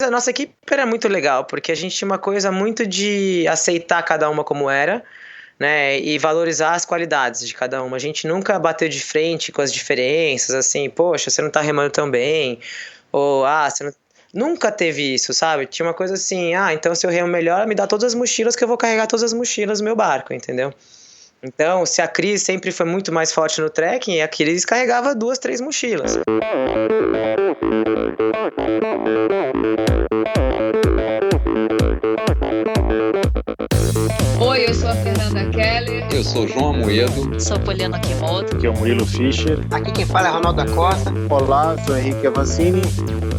A nossa equipe era muito legal, porque a gente tinha uma coisa muito de aceitar cada uma como era, né, e valorizar as qualidades de cada uma. A gente nunca bateu de frente com as diferenças, assim, poxa, você não tá remando tão bem, ou, você não... Nunca teve isso, sabe? Tinha uma coisa assim, então se eu remo melhor, me dá todas as mochilas que eu vou carregar todas as mochilas no meu barco, entendeu? Então, se a Cris sempre foi muito mais forte no trekking, a Cris carregava 2, 3 mochilas. Oi, eu sou a Fernanda Keller. Eu sou o João Amoedo. Sou Poliana Kimoto. Aqui é o Murilo Fischer. Aqui quem fala é Ronaldo da Costa. Olá, sou Henrique Avancini.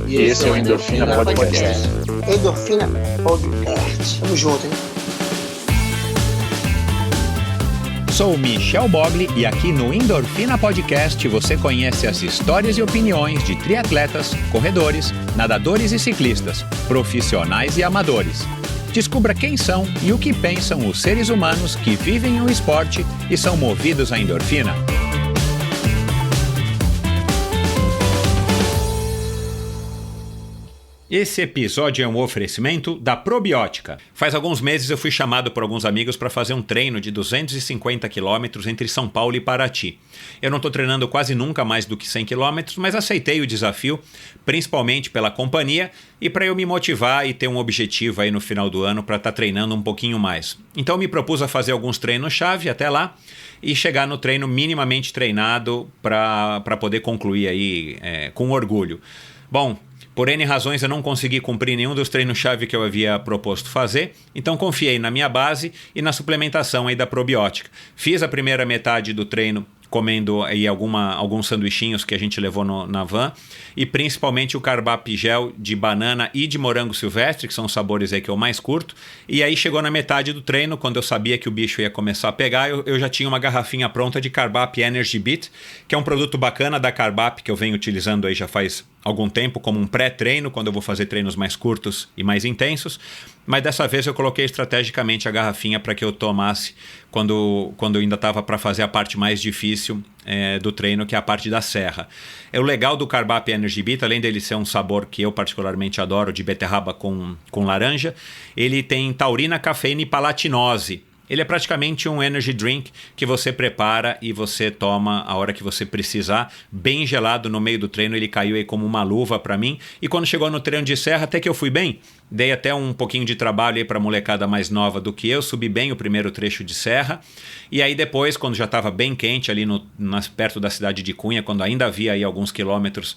E esse é o Endorfina Podcast. Endorfina Podcast. Tamo junto, hein? Sou Michel Bogli e aqui no Endorfina Podcast você conhece as histórias e opiniões de triatletas, corredores, nadadores e ciclistas, profissionais e amadores. Descubra quem são e o que pensam os seres humanos que vivem o esporte e são movidos à endorfina. Esse episódio é um oferecimento da Probiótica. Faz alguns meses eu fui chamado por alguns amigos para fazer um treino de 250 km entre São Paulo e Paraty. Eu não estou treinando quase nunca mais do que 100 km, mas aceitei o desafio, principalmente pela companhia e para eu me motivar e ter um objetivo aí no final do ano para estar treinando um pouquinho mais. Então me propus a fazer alguns treinos-chave até lá e chegar no treino minimamente treinado para poder concluir aí com orgulho. Bom, por N razões eu não consegui cumprir nenhum dos treinos-chave que eu havia proposto fazer, então confiei na minha base e na suplementação aí da probiótica. Fiz a primeira metade do treino comendo aí alguns sanduichinhos que a gente levou na van e principalmente o Carbap Gel de banana e de morango silvestre, que são os sabores aí que eu mais curto. E aí chegou na metade do treino, quando eu sabia que o bicho ia começar a pegar, eu já tinha uma garrafinha pronta de Carbap Energy Beat, que é um produto bacana da Carbap que eu venho utilizando aí já faz algum tempo como um pré-treino, quando eu vou fazer treinos mais curtos e mais intensos, mas dessa vez eu coloquei estrategicamente a garrafinha para que eu tomasse quando eu ainda estava para fazer a parte mais difícil do treino, que é a parte da serra. O legal do Carbap Energy Beat, além dele ser um sabor que eu particularmente adoro, de beterraba com laranja, ele tem taurina, cafeína e palatinose. Ele é praticamente um energy drink que você prepara e você toma a hora que você precisar, bem gelado no meio do treino. Ele caiu aí como uma luva para mim. E quando chegou no treino de serra, até que eu fui bem. Dei até um pouquinho de trabalho aí para a molecada mais nova do que eu. Subi bem o primeiro trecho de serra. E aí depois, quando já estava bem quente ali perto da cidade de Cunha, quando ainda havia aí alguns quilômetros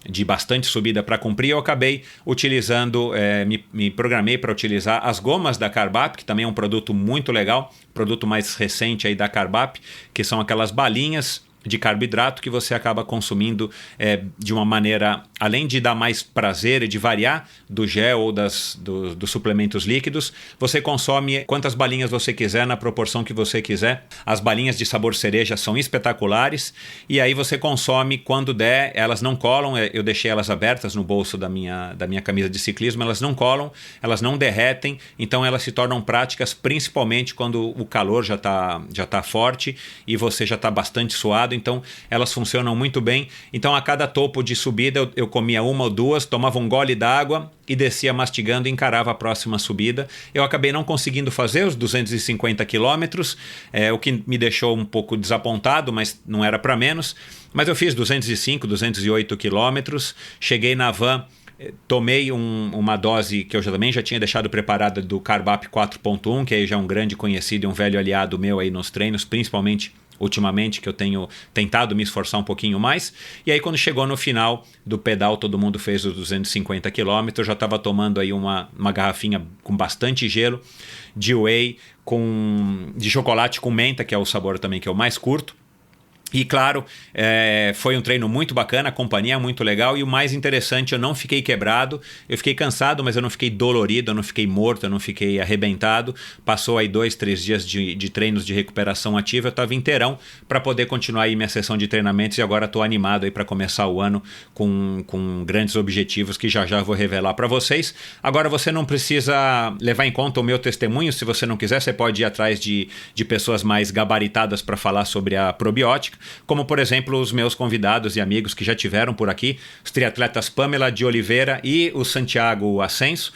de bastante subida para cumprir, eu acabei utilizando, me programei para utilizar as gomas da Carbap, que também é um produto muito legal, produto mais recente aí da Carbap, que são aquelas balinhas de carboidrato que você acaba consumindo de uma maneira, além de dar mais prazer e de variar do gel ou dos suplementos líquidos, você consome quantas balinhas você quiser, na proporção que você quiser. As balinhas de sabor cereja são espetaculares e aí você consome quando der. Elas não colam, eu deixei elas abertas no bolso da minha camisa de ciclismo, elas não colam, elas não derretem, então elas se tornam práticas principalmente quando o calor já tá forte e você já está bastante suado. Então elas funcionam muito bem. Então a cada topo de subida eu comia uma ou duas, tomava um gole d'água e descia mastigando e encarava a próxima subida. Eu acabei não conseguindo fazer os 250 quilômetros, o que me deixou um pouco desapontado, mas não era para menos. Mas eu fiz 205, 208 quilômetros, cheguei na van, tomei uma dose que eu também já tinha deixado preparada do Carbap 4.1, que aí já é um grande conhecido e um velho aliado meu aí nos treinos, principalmente ultimamente, que eu tenho tentado me esforçar um pouquinho mais. E aí quando chegou no final do pedal, todo mundo fez os 250 km, eu já estava tomando aí uma garrafinha com bastante gelo, de whey, de chocolate com menta, que é o sabor também que eu mais curto. E claro, foi um treino muito bacana, a companhia é muito legal e o mais interessante, eu não fiquei quebrado, eu fiquei cansado, mas eu não fiquei dolorido, eu não fiquei morto, eu não fiquei arrebentado. Passou aí 2, 3 dias de treinos de recuperação ativa, eu estava inteirão para poder continuar aí minha sessão de treinamentos e agora estou animado aí para começar o ano com grandes objetivos que já vou revelar para vocês. Agora você não precisa levar em conta o meu testemunho, se você não quiser, você pode ir atrás de pessoas mais gabaritadas para falar sobre a probiótica. como por exemplo os meus convidados e amigos que já tiveram por aqui, os triatletas Pamela de Oliveira e o Santiago Ascenso,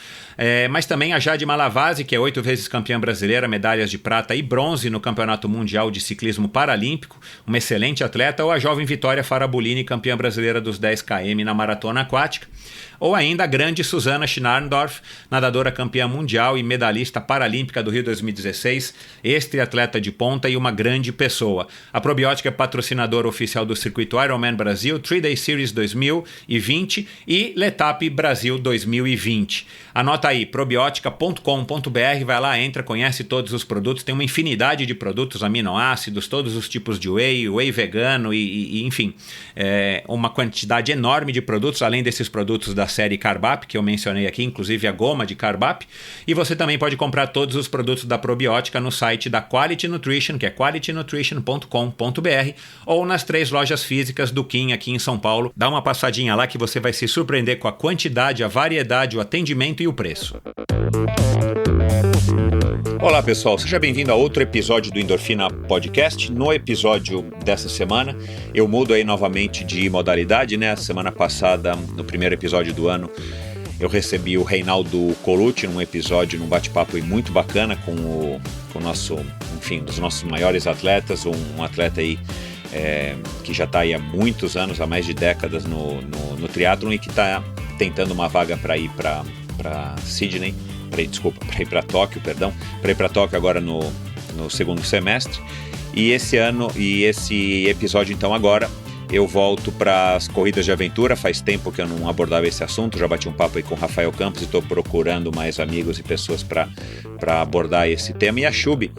mas também a Jade Malavasi, que é 8 vezes campeã brasileira, medalhas de prata e bronze no Campeonato Mundial de Ciclismo Paralímpico, uma excelente atleta, ou a jovem Vitória Farabolini, campeã brasileira dos 10 km na maratona aquática, ou ainda a grande Susana Schnarndorf, nadadora campeã mundial e medalhista paralímpica do Rio 2016, ex-triatleta de ponta e uma grande pessoa. A Probiótica é patrocinadora oficial do circuito Ironman Brasil, 3-Day Series 2020 e Letap Brasil 2020. Anota aí, probiotica.com.br, vai lá, entra, conhece todos os produtos, tem uma infinidade de produtos, aminoácidos, todos os tipos de whey vegano e enfim, uma quantidade enorme de produtos, além desses produtos da série Carbap, que eu mencionei aqui, inclusive a goma de Carbap, e você também pode comprar todos os produtos da Probiótica no site da Quality Nutrition, que é qualitynutrition.com.br, ou nas 3 lojas físicas do Kim aqui em São Paulo. Dá uma passadinha lá que você vai se surpreender com a quantidade, a variedade, o atendimento e o preço. Olá pessoal, seja bem-vindo a outro episódio do Endorfina Podcast. No episódio dessa semana, eu mudo aí novamente de modalidade, né? Semana passada, no primeiro episódio do ano, eu recebi o Reinaldo Colucci num bate-papo muito bacana com o nosso, enfim, dos nossos maiores atletas, um atleta aí que já está aí há muitos anos, há mais de décadas no triatlon e que está tentando uma vaga para ir para Sydney, para ir para Tóquio, para ir para Tóquio agora no segundo semestre. E esse episódio, então, agora eu volto para as corridas de aventura. Faz tempo que eu não abordava esse assunto, já bati um papo aí com o Rafael Campos e estou procurando mais amigos e pessoas para abordar esse tema. E a Chubi,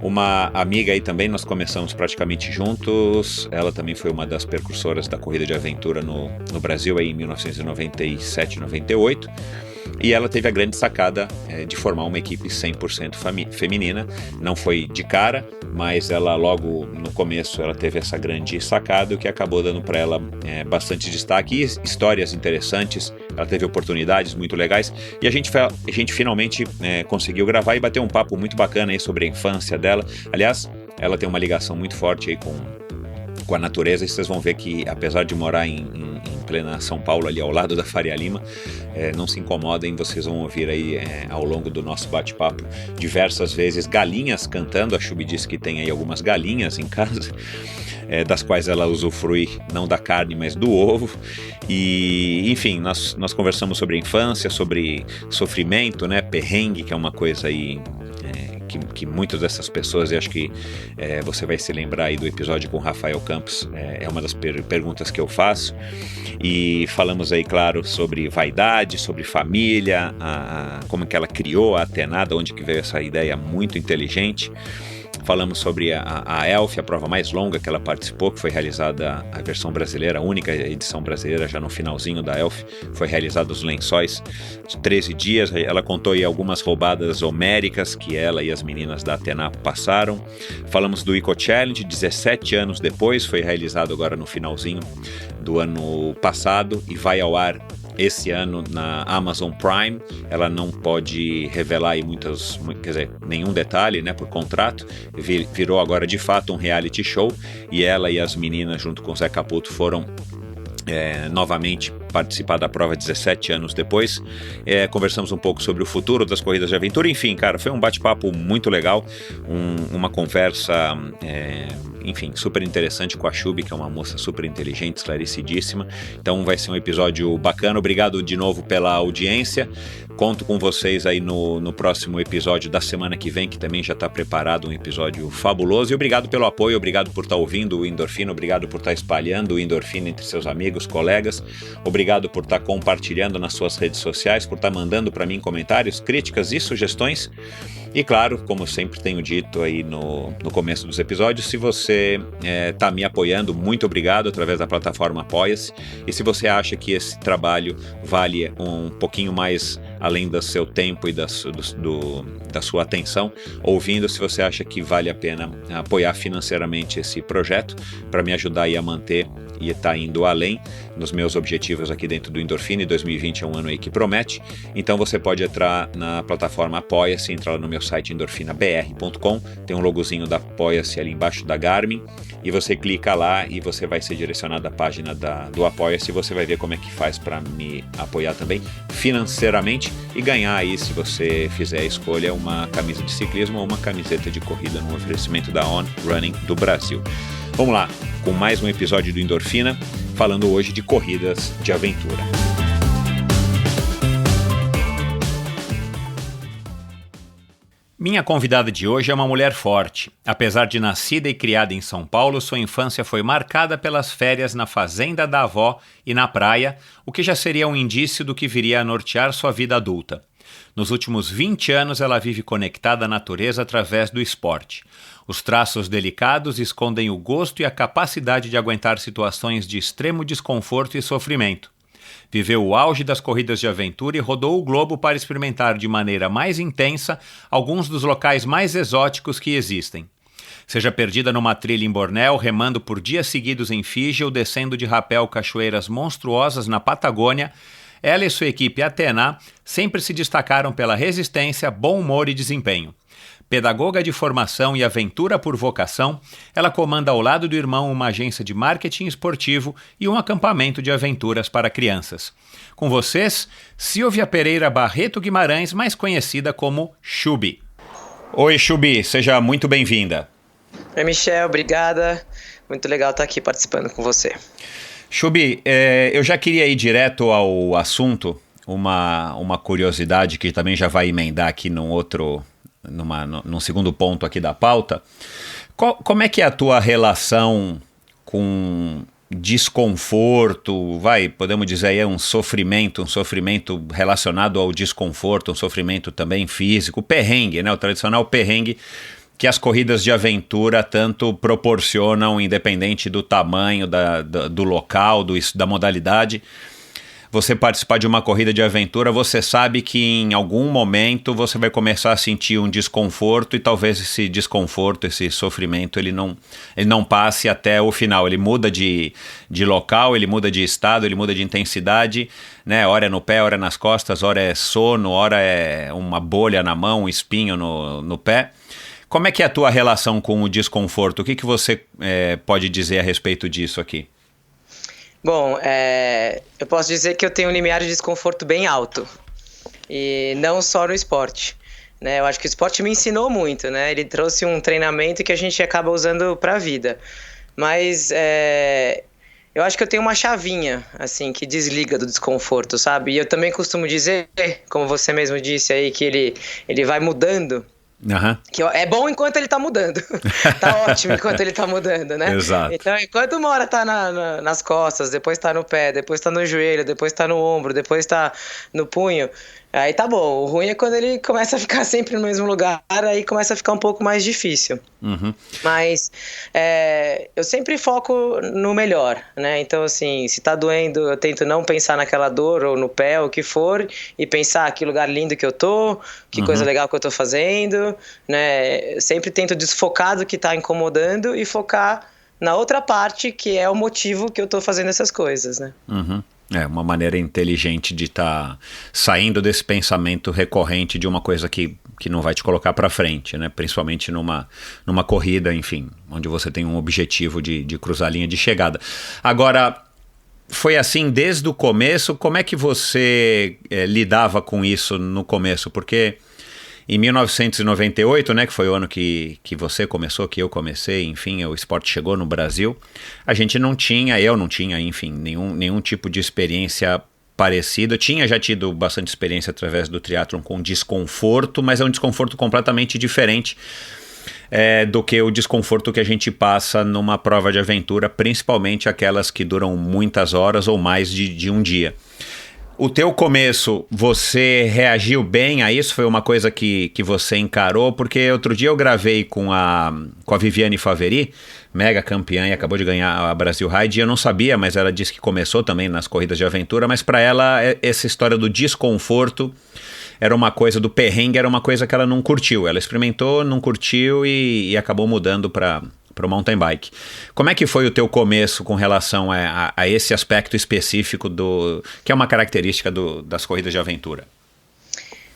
uma amiga aí também, nós começamos praticamente juntos, ela também foi uma das precursoras da corrida de aventura no Brasil aí em 1997, 98. E ela teve a grande sacada de formar uma equipe 100% feminina. Não foi de cara, mas ela logo no começo ela teve essa grande sacada, o que acabou dando para ela bastante destaque e histórias interessantes. Ela teve oportunidades muito legais e a gente finalmente conseguiu gravar e bater um papo muito bacana aí sobre a infância dela. Aliás, ela tem uma ligação muito forte aí com a natureza, e vocês vão ver que apesar de morar em plena São Paulo, ali ao lado da Faria Lima, não se incomodem, vocês vão ouvir aí ao longo do nosso bate-papo diversas vezes galinhas cantando. A Chubi disse que tem aí algumas galinhas em casa, das quais ela usufrui não da carne, mas do ovo. E enfim, nós conversamos sobre a infância, sobre sofrimento, né, perrengue, que é uma coisa aí que muitas dessas pessoas, e acho que você vai se lembrar aí do episódio com o Rafael Campos, é uma das perguntas que eu faço. E falamos aí, claro, sobre vaidade, sobre família, como que ela criou a Athenada, onde que veio essa ideia muito inteligente. Falamos sobre a ELF, a prova mais longa que ela participou, que foi realizada a versão brasileira, a única edição brasileira, já no finalzinho da ELF, foi realizada os Lençóis, de 13 dias. Ela contou aí algumas roubadas homéricas que ela e as meninas da Atena passaram. Falamos do Eco Challenge, 17 anos depois, foi realizado agora no finalzinho do ano passado e vai ao ar esse ano na Amazon Prime. Ela não pode revelar aí nenhum detalhe, né, por contrato. Virou agora de fato um reality show e ela e as meninas junto com o Zé Caputo foram novamente participar da prova 17 anos depois. Conversamos um pouco sobre o futuro das corridas de aventura. Enfim, cara, foi um bate-papo muito legal, uma conversa enfim, super interessante com a Chubi, que é uma moça super inteligente, esclarecidíssima. Então vai ser um episódio bacana. Obrigado de novo pela audiência. Conto com vocês aí no próximo episódio da semana que vem, que também já está preparado, um episódio fabuloso. E obrigado pelo apoio, obrigado por estar ouvindo o Endorfina, obrigado por estar espalhando o Endorfina entre seus amigos, colegas. Obrigado por estar compartilhando nas suas redes sociais, por estar mandando para mim comentários, críticas e sugestões. E claro, como sempre tenho dito aí no começo dos episódios, se você está me apoiando, muito obrigado através da plataforma Apoia-se. E se você acha que esse trabalho vale um pouquinho mais além do seu tempo e da sua atenção ouvindo, se você acha que vale a pena apoiar financeiramente esse projeto para me ajudar aí a manter e estar indo além, nos meus objetivos aqui dentro do Endorfina, e 2020 é um ano aí que promete. Então você pode entrar na plataforma Apoia-se, entrar lá no meu site endorfinabr.com, tem um logozinho da Apoia-se ali embaixo da Garmin, e você clica lá e você vai ser direcionado à página do Apoia-se, e você vai ver como é que faz para me apoiar também financeiramente e ganhar aí, se você fizer a escolha, uma camisa de ciclismo ou uma camiseta de corrida no oferecimento da On Running do Brasil. Vamos lá, com mais um episódio do Endorfina, falando hoje de corridas de aventura. Minha convidada de hoje é uma mulher forte. Apesar de nascida e criada em São Paulo, sua infância foi marcada pelas férias na fazenda da avó e na praia, o que já seria um indício do que viria a nortear sua vida adulta. Nos últimos 20 anos, ela vive conectada à natureza através do esporte. Os traços delicados escondem o gosto e a capacidade de aguentar situações de extremo desconforto e sofrimento. Viveu o auge das corridas de aventura e rodou o globo para experimentar de maneira mais intensa alguns dos locais mais exóticos que existem. Seja perdida numa trilha em Bornéu, remando por dias seguidos em Fiji ou descendo de rapel cachoeiras monstruosas na Patagônia, ela e sua equipe Athena sempre se destacaram pela resistência, bom humor e desempenho. Pedagoga de formação e aventura por vocação, ela comanda ao lado do irmão uma agência de marketing esportivo e um acampamento de aventuras para crianças. Com vocês, Silvia Pereira Barreto Guimarães, mais conhecida como Chubi. Oi, Chubi, seja muito bem-vinda. Oi, Michel, obrigada. Muito legal estar aqui participando com você. Chubi, eu já queria ir direto ao assunto, uma curiosidade que também já vai emendar aqui num segundo ponto aqui da pauta. Como é que é a tua relação com desconforto, podemos dizer aí, um sofrimento relacionado ao desconforto, um sofrimento também físico, perrengue, né? O tradicional perrengue que as corridas de aventura tanto proporcionam, independente do tamanho, do local, da modalidade. Você participar de uma corrida de aventura, você sabe que em algum momento você vai começar a sentir um desconforto e talvez esse desconforto, esse sofrimento, ele não passe até o final. Ele muda de local, ele muda de estado, ele muda de intensidade, né? Hora é no pé, hora é nas costas, hora é sono, hora é uma bolha na mão, um espinho no pé. Como é que é a tua relação com o desconforto? O que você pode dizer a respeito disso aqui? Bom, eu posso dizer que eu tenho um limiar de desconforto bem alto, e não só no esporte, né? Eu acho que o esporte me ensinou muito, né? Ele trouxe um treinamento que a gente acaba usando para a vida, mas eu acho que eu tenho uma chavinha, assim, que desliga do desconforto, sabe? E eu também costumo dizer, como você mesmo disse aí, que ele vai mudando. Uhum. Que é bom enquanto ele tá mudando. Tá ótimo enquanto ele tá mudando, né? Exato. Então, enquanto uma hora tá nas costas, depois tá no pé, depois tá no joelho, depois tá no ombro, depois tá no punho, aí tá bom. O ruim é quando ele começa a ficar sempre no mesmo lugar, aí começa a ficar um pouco mais difícil. Uhum. Mas eu sempre foco no melhor, né? Então, assim, se tá doendo, eu tento não pensar naquela dor ou no pé, ou o que for, e pensar que lugar lindo que eu tô, que coisa legal que eu tô fazendo, né? Eu sempre tento desfocar do que tá incomodando e focar na outra parte, que é o motivo que eu tô fazendo essas coisas, né? Uhum. É uma maneira inteligente de estar saindo desse pensamento recorrente de uma coisa que não vai te colocar para frente, né? Principalmente numa corrida, enfim, onde você tem um objetivo de cruzar a linha de chegada. Agora, foi assim desde o começo? Como é que você lidava com isso no começo? Porque em 1998, né, que foi o ano que você começou, que eu comecei, enfim, o esporte chegou no Brasil, eu não tinha, enfim, nenhum tipo de experiência parecida. Eu tinha já tido bastante experiência através do triatlon com desconforto, mas é um desconforto completamente diferente do que o desconforto que a gente passa numa prova de aventura, principalmente aquelas que duram muitas horas ou mais de um dia. O teu começo, você reagiu bem a isso? Foi uma coisa que você encarou? Porque outro dia eu gravei com a Viviane Faveri, mega campeã e acabou de ganhar a Brasil Ride, e eu não sabia, mas ela disse que começou também nas corridas de aventura, mas para ela essa história do desconforto era uma coisa, do perrengue era uma coisa que ela não curtiu. Ela experimentou, não curtiu e acabou mudando para mountain bike. Como é que foi o teu começo com relação a esse aspecto específico que é uma característica das corridas de aventura?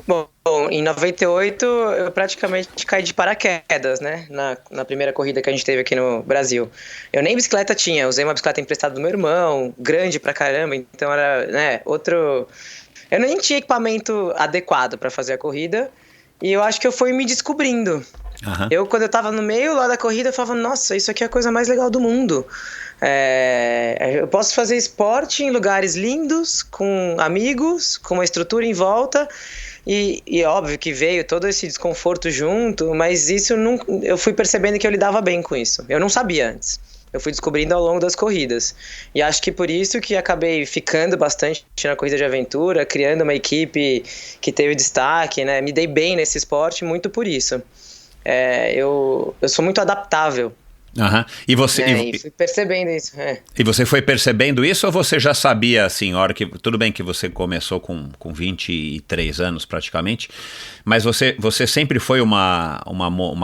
Bom, em 98 eu praticamente caí de paraquedas, né, na primeira corrida que a gente teve aqui no Brasil. Eu nem bicicleta tinha, usei uma bicicleta emprestada do meu irmão, grande pra caramba, então era, né, outro... Eu nem tinha equipamento adequado para fazer a corrida e eu acho que eu fui me descobrindo. Uhum. Quando eu tava no meio lá da corrida, eu falava, nossa, isso aqui é a coisa mais legal do mundo. Eu posso fazer esporte em lugares lindos, com amigos, com uma estrutura em volta... E óbvio que veio todo esse desconforto junto, mas eu fui percebendo que eu lidava bem com isso. Eu não sabia antes. Eu fui descobrindo ao longo das corridas. E acho que por isso que acabei ficando bastante na corrida de aventura, criando uma equipe que teve destaque, né? Me dei bem nesse esporte muito por isso. Eu sou muito adaptável. Uhum. E fui percebendo isso. E você foi percebendo isso ou você já sabia, assim, tudo bem que você começou com 23 anos praticamente, mas você sempre foi uma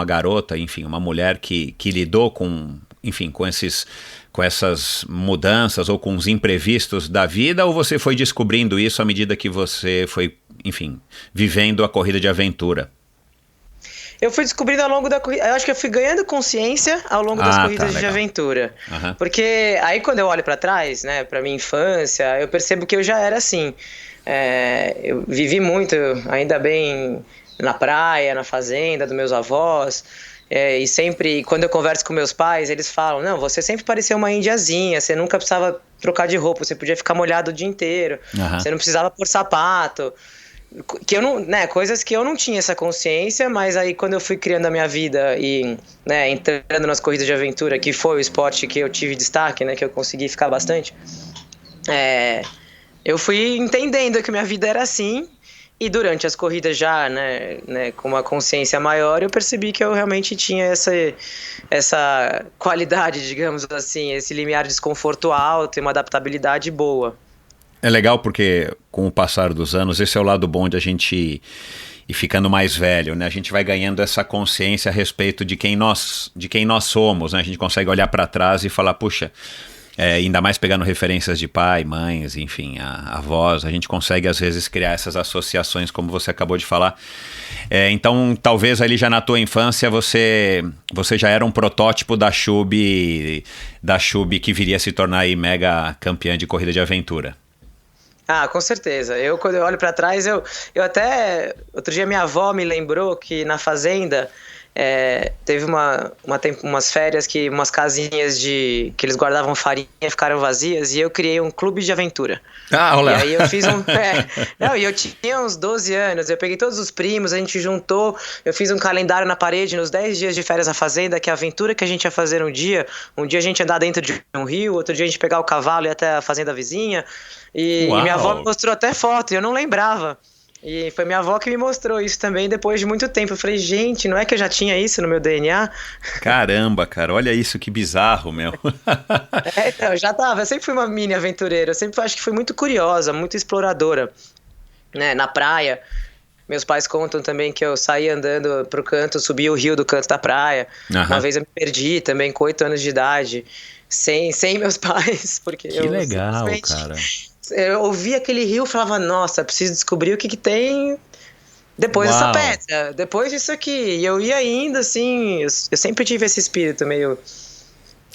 garota, enfim, uma mulher que lidou com essas mudanças ou com os imprevistos da vida, ou você foi descobrindo isso à medida que você foi, enfim, vivendo a corrida de aventura? Eu fui descobrindo ao longo da corrida. Eu acho que eu fui ganhando consciência ao longo das corridas de aventura. Uhum. Porque aí quando eu olho pra trás, né, pra minha infância, eu percebo que eu já era assim. Eu vivi muito, ainda bem, na praia, na fazenda dos meus avós. E sempre, quando eu converso com meus pais, eles falam, não, você sempre parecia uma indiazinha, você nunca precisava trocar de roupa, você podia ficar molhado o dia inteiro, você não precisava pôr sapato. Que eu não, né, coisas que eu não tinha essa consciência, mas aí quando eu fui criando a minha vida e, né, entrando nas corridas de aventura, que foi o esporte que eu tive destaque, né, que eu consegui ficar bastante, eu fui entendendo que minha vida era assim, e durante as corridas já, né, com uma consciência maior, eu percebi que eu realmente tinha essa qualidade, digamos assim, esse limiar de desconforto alto e uma adaptabilidade boa. É legal porque, com o passar dos anos, esse é o lado bom de a gente ir ficando mais velho, né? A gente vai ganhando essa consciência a respeito de quem nós somos, né? A gente consegue olhar para trás e falar, puxa, ainda mais pegando referências de pai, mães, enfim, avós, a gente consegue às vezes criar essas associações, como você acabou de falar. Então, talvez ali já na tua infância você já era um protótipo da Shubi que viria a se tornar aí mega campeã de corrida de aventura. Ah, com certeza. Quando eu olho pra trás, eu até... Outro dia minha avó me lembrou que na fazenda teve umas férias que umas casinhas que eles guardavam farinha ficaram vazias e eu criei um clube de aventura. Ah, olá. E aí eu fiz e eu tinha uns 12 anos, eu peguei todos os primos, a gente juntou, eu fiz um calendário na parede nos 10 dias de férias na fazenda, que é a aventura que a gente ia fazer um dia a gente ia andar dentro de um rio, outro dia a gente pegar o cavalo e ir até a fazenda vizinha, e minha avó me mostrou até foto, e eu não lembrava. E foi minha avó que me mostrou isso também depois de muito tempo. Eu falei, gente, não é que eu já tinha isso no meu DNA? Caramba, cara, olha isso, que bizarro, meu. Então, já tava. Eu sempre fui uma mini aventureira. Eu sempre acho que fui muito curiosa, muito exploradora. Né? Na praia, meus pais contam também que eu saí andando pro canto, subi o rio do canto da praia. Uhum. Uma vez eu me perdi também, com 8 anos de idade, sem meus pais. Porque que legal, cara. Eu ouvia aquele rio e falava, nossa, preciso descobrir o que tem depois dessa pedra, depois disso aqui. E eu ia indo, assim, eu sempre tive esse espírito meio...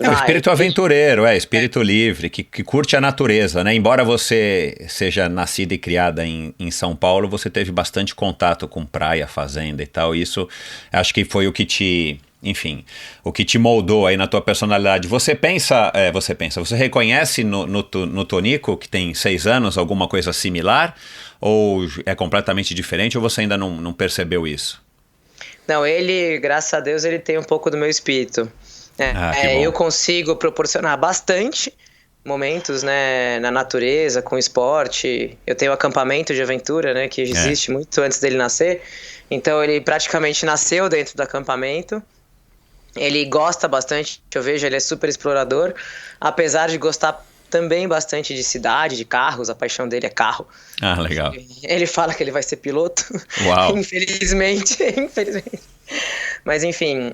o espírito aventureiro, espírito livre, que curte a natureza, né? Embora você seja nascida e criada em São Paulo, você teve bastante contato com praia, fazenda e tal. Isso acho que foi o que te... Enfim, o que te moldou aí na tua personalidade. Você reconhece no Tonico, que tem 6 anos, alguma coisa similar? Ou é completamente diferente, ou você ainda não percebeu isso? Não, ele, graças a Deus, ele tem um pouco do meu espírito. Eu consigo proporcionar bastante momentos, né, na natureza, com esporte. Eu tenho um acampamento de aventura, né, que existe muito antes dele nascer. Então ele praticamente nasceu dentro do acampamento. Ele gosta bastante, eu vejo, ele é super explorador, apesar de gostar também bastante de cidade, de carros, a paixão dele é carro. Ah, legal. Ele fala que ele vai ser piloto. Uau. Infelizmente. Mas enfim,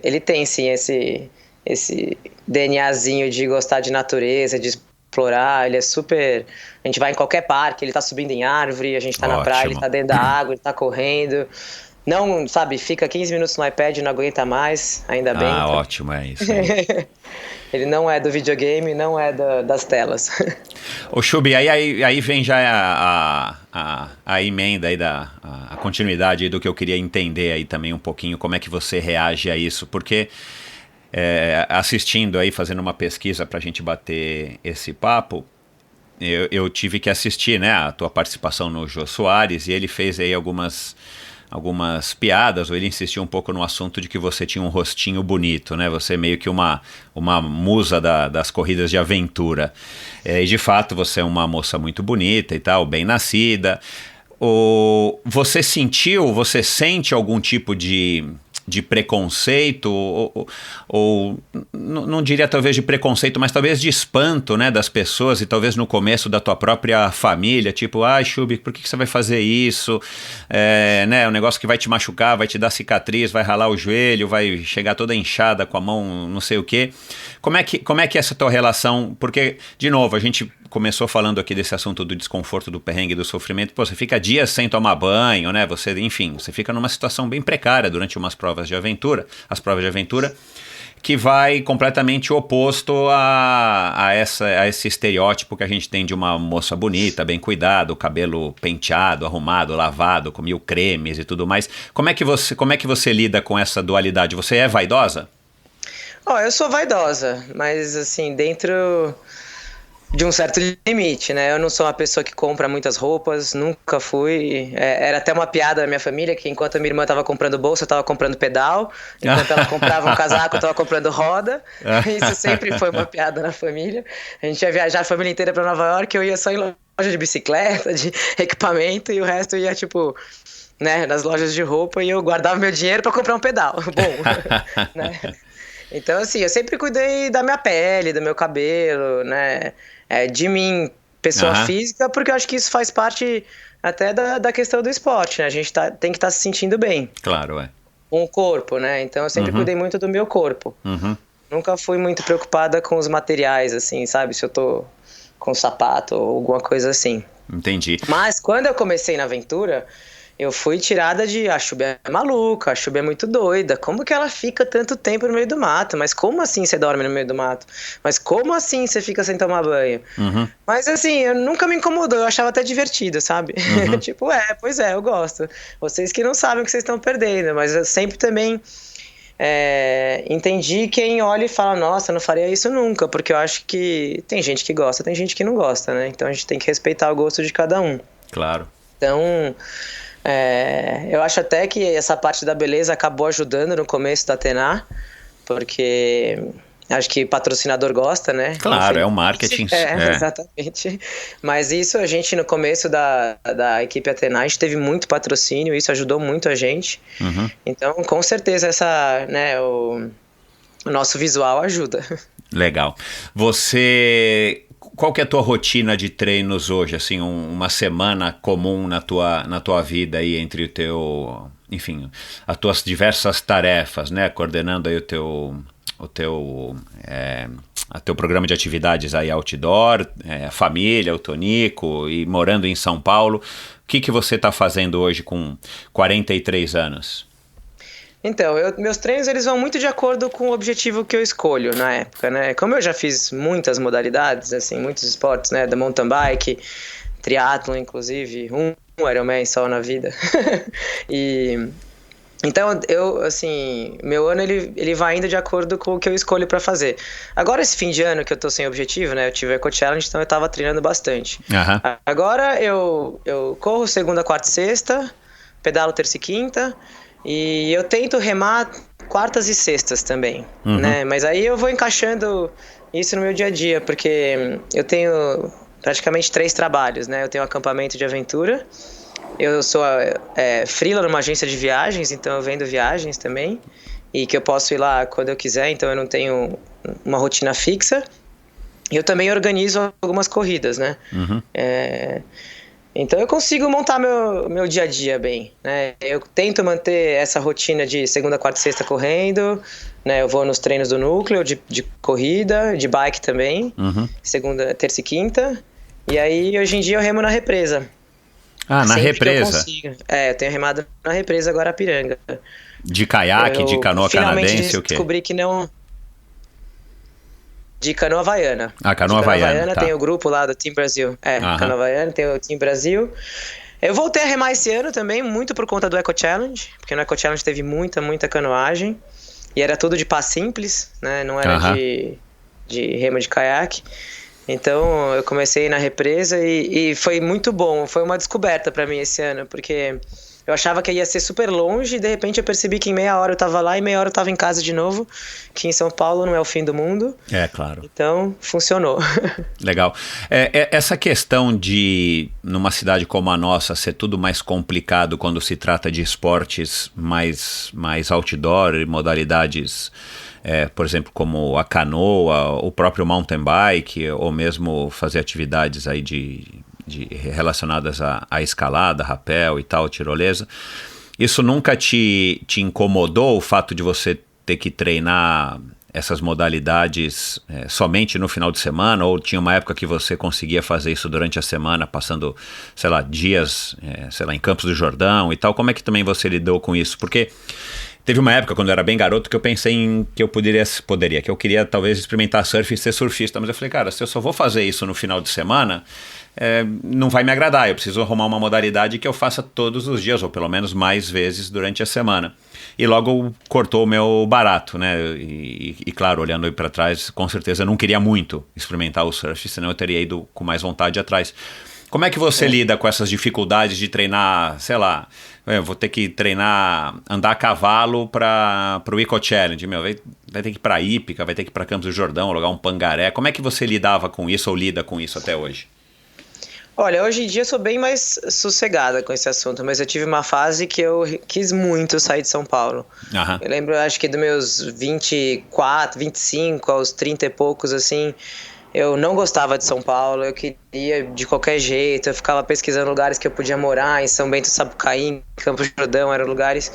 ele tem sim esse DNAzinho de gostar de natureza, de explorar. Ele é super... A gente vai em qualquer parque, ele tá subindo em árvore, a gente tá na praia, ele tá dentro da água, ele tá correndo. Não, sabe, fica 15 minutos no iPad e não aguenta mais, ainda bem. Ah, ótimo, é isso aí. Ele não é do videogame, não é das telas. Ô Chubi, aí vem já a emenda aí, a continuidade aí do que eu queria entender aí também um pouquinho, como é que você reage a isso, porque assistindo aí, fazendo uma pesquisa pra gente bater esse papo, eu tive que assistir, né, a tua participação no Jô Soares, e ele fez aí algumas piadas, ou ele insistiu um pouco no assunto de que você tinha um rostinho bonito, né? Você meio que uma musa das corridas de aventura. E de fato você é uma moça muito bonita e tal, bem nascida. Você sente algum tipo de preconceito, ou não diria talvez de preconceito, mas talvez de espanto, né, das pessoas, e talvez no começo da tua própria família, tipo, Chubi, por que você vai fazer isso? Né, um negócio que vai te machucar, vai te dar cicatriz, vai ralar o joelho, vai chegar toda inchada com a mão, não sei o quê. Como é que é essa tua relação? Porque, de novo, a gente começou falando aqui desse assunto do desconforto, do perrengue, do sofrimento. Pô, você fica dias sem tomar banho, né? Você fica numa situação bem precária durante umas provas de aventura, que vai completamente oposto a esse estereótipo que a gente tem de uma moça bonita, bem cuidada, o cabelo penteado, arrumado, lavado, com 1000 cremes e tudo mais. Como é que você lida com essa dualidade? Você é vaidosa? Eu sou vaidosa, mas assim, dentro de um certo limite, né? Eu não sou uma pessoa que compra muitas roupas, nunca fui. Era até uma piada na minha família, que enquanto a minha irmã estava comprando bolsa, eu estava comprando pedal. Enquanto ela comprava um casaco, eu estava comprando roda. Isso sempre foi uma piada na família. A gente ia viajar a família inteira para Nova York, eu ia só em loja de bicicleta, de equipamento, e o resto ia, tipo, né, nas lojas de roupa, e eu guardava meu dinheiro para comprar um pedal. Bom, né? Então, assim, eu sempre cuidei da minha pele, do meu cabelo, né? De mim, pessoa física, porque eu acho que isso faz parte até da questão do esporte, né? A gente tem que estar se sentindo bem. Claro, Com o corpo, né? Então eu sempre cuidei muito do meu corpo. Nunca fui muito preocupada com os materiais, assim, sabe? Se eu tô com sapato ou alguma coisa assim. Entendi. Mas quando eu comecei na aventura, eu fui tirada de a Chubi é maluca, a Chubi é muito doida. Como que ela fica tanto tempo no meio do mato? Mas como assim você dorme no meio do mato? Mas como assim você fica sem tomar banho? Mas assim, eu nunca me incomodou, eu achava até divertido, sabe? Tipo, pois é, eu gosto. Vocês que não sabem o que vocês estão perdendo, mas eu sempre também entendi quem olha e fala, nossa, eu não faria isso nunca, porque eu acho que tem gente que gosta, tem gente que não gosta, né? Então a gente tem que respeitar o gosto de cada um. Claro. Então... eu acho até que essa parte da beleza acabou ajudando no começo da Atena, porque acho que patrocinador gosta, né? Claro, enfim, é o marketing. Exatamente. Mas isso a gente no começo da equipe Atena, a gente teve muito patrocínio, isso ajudou muito a gente. Então, com certeza, o nosso visual ajuda. Legal. Qual que é a tua rotina de treinos hoje, assim, uma semana comum na tua vida aí, entre as tuas diversas tarefas, né, coordenando aí o teu programa de atividades aí outdoor, família, o Tonico, e morando em São Paulo, o que você está fazendo hoje com 43 anos? Então, meus treinos eles vão muito de acordo com o objetivo que eu escolho na época, né? Como eu já fiz muitas modalidades, assim, muitos esportes, né? Da mountain bike, triatlon, inclusive, um Ironman só na vida. Então, meu ano ele vai indo de acordo com o que eu escolho pra fazer. Agora, esse fim de ano que eu tô sem objetivo, né? Eu tive a Eco Challenge, então eu tava treinando bastante. Agora eu corro segunda, quarta e sexta, pedalo terça e quinta, e eu tento remar quartas e sextas também, né? Mas aí eu vou encaixando isso no meu dia a dia, porque eu tenho praticamente 3 trabalhos, né? Eu tenho um acampamento de aventura, eu sou freela numa agência de viagens, então eu vendo viagens também, e que eu posso ir lá quando eu quiser, então eu não tenho uma rotina fixa. E eu também organizo algumas corridas, né? Então eu consigo montar meu dia a dia bem, né? Eu tento manter essa rotina de segunda, quarta e sexta correndo, né? Eu vou nos treinos do núcleo de corrida, de bike também, segunda, terça e quinta. E aí hoje em dia eu remo na represa. Ah, na Sempre represa? que eu consigo. Eu tenho remado na represa Guarapiranga. De caiaque, de canoa canadense, o quê? Descobri que não... De canoa havaiana. Canoa havaiana, tá. Tem o grupo lá do Team Brasil. Canoa havaiana, tem o Team Brasil. Eu voltei a remar esse ano também, muito por conta do Eco Challenge, porque no Eco Challenge teve muita canoagem. E era tudo de pá simples, né? Não era de remo de caiaque. Então eu comecei na represa e foi muito bom. Foi uma descoberta pra mim esse ano, porque eu achava que ia ser super longe e de repente eu percebi que em meia hora eu tava lá e meia hora eu tava em casa de novo, que em São Paulo não é o fim do mundo. É, claro. Então, funcionou. Legal. Essa questão de, numa cidade como a nossa, ser tudo mais complicado quando se trata de esportes mais outdoor e modalidades, por exemplo, como a canoa, o próprio mountain bike, ou mesmo fazer atividades aí relacionadas à escalada, rapel e tal, tirolesa. Isso nunca te incomodou, o fato de você ter que treinar essas modalidades somente no final de semana, ou tinha uma época que você conseguia fazer isso durante a semana, passando, sei lá, dias, em Campos do Jordão e tal? Como é que também você lidou com isso? Porque teve uma época, quando eu era bem garoto, que eu pensei em que eu poderia, que eu queria talvez experimentar surf e ser surfista, mas eu falei, cara, se eu só vou fazer isso no final de semana, não vai me agradar, eu preciso arrumar uma modalidade que eu faça todos os dias, ou pelo menos mais vezes durante a semana. E logo cortou o meu barato, né? E claro, olhando aí para trás, com certeza eu não queria muito experimentar o surf, senão eu teria ido com mais vontade atrás. Como é que você lida com essas dificuldades de treinar, sei lá, eu vou ter que treinar, andar a cavalo para o Eco Challenge, vai ter que ir para Ípica, vai ter que ir para Campos do Jordão, alugar um pangaré. Como é que você lidava com isso ou lida com isso até hoje? Olha, hoje em dia eu sou bem mais sossegada com esse assunto, mas eu tive uma fase que eu quis muito sair de São Paulo. Eu lembro, acho que dos meus 24, 25 aos 30 e poucos, assim, eu não gostava de São Paulo, eu queria de qualquer jeito, eu ficava pesquisando lugares que eu podia morar, em São Bento, Sapucaí, Campos do Jordão, eram lugares...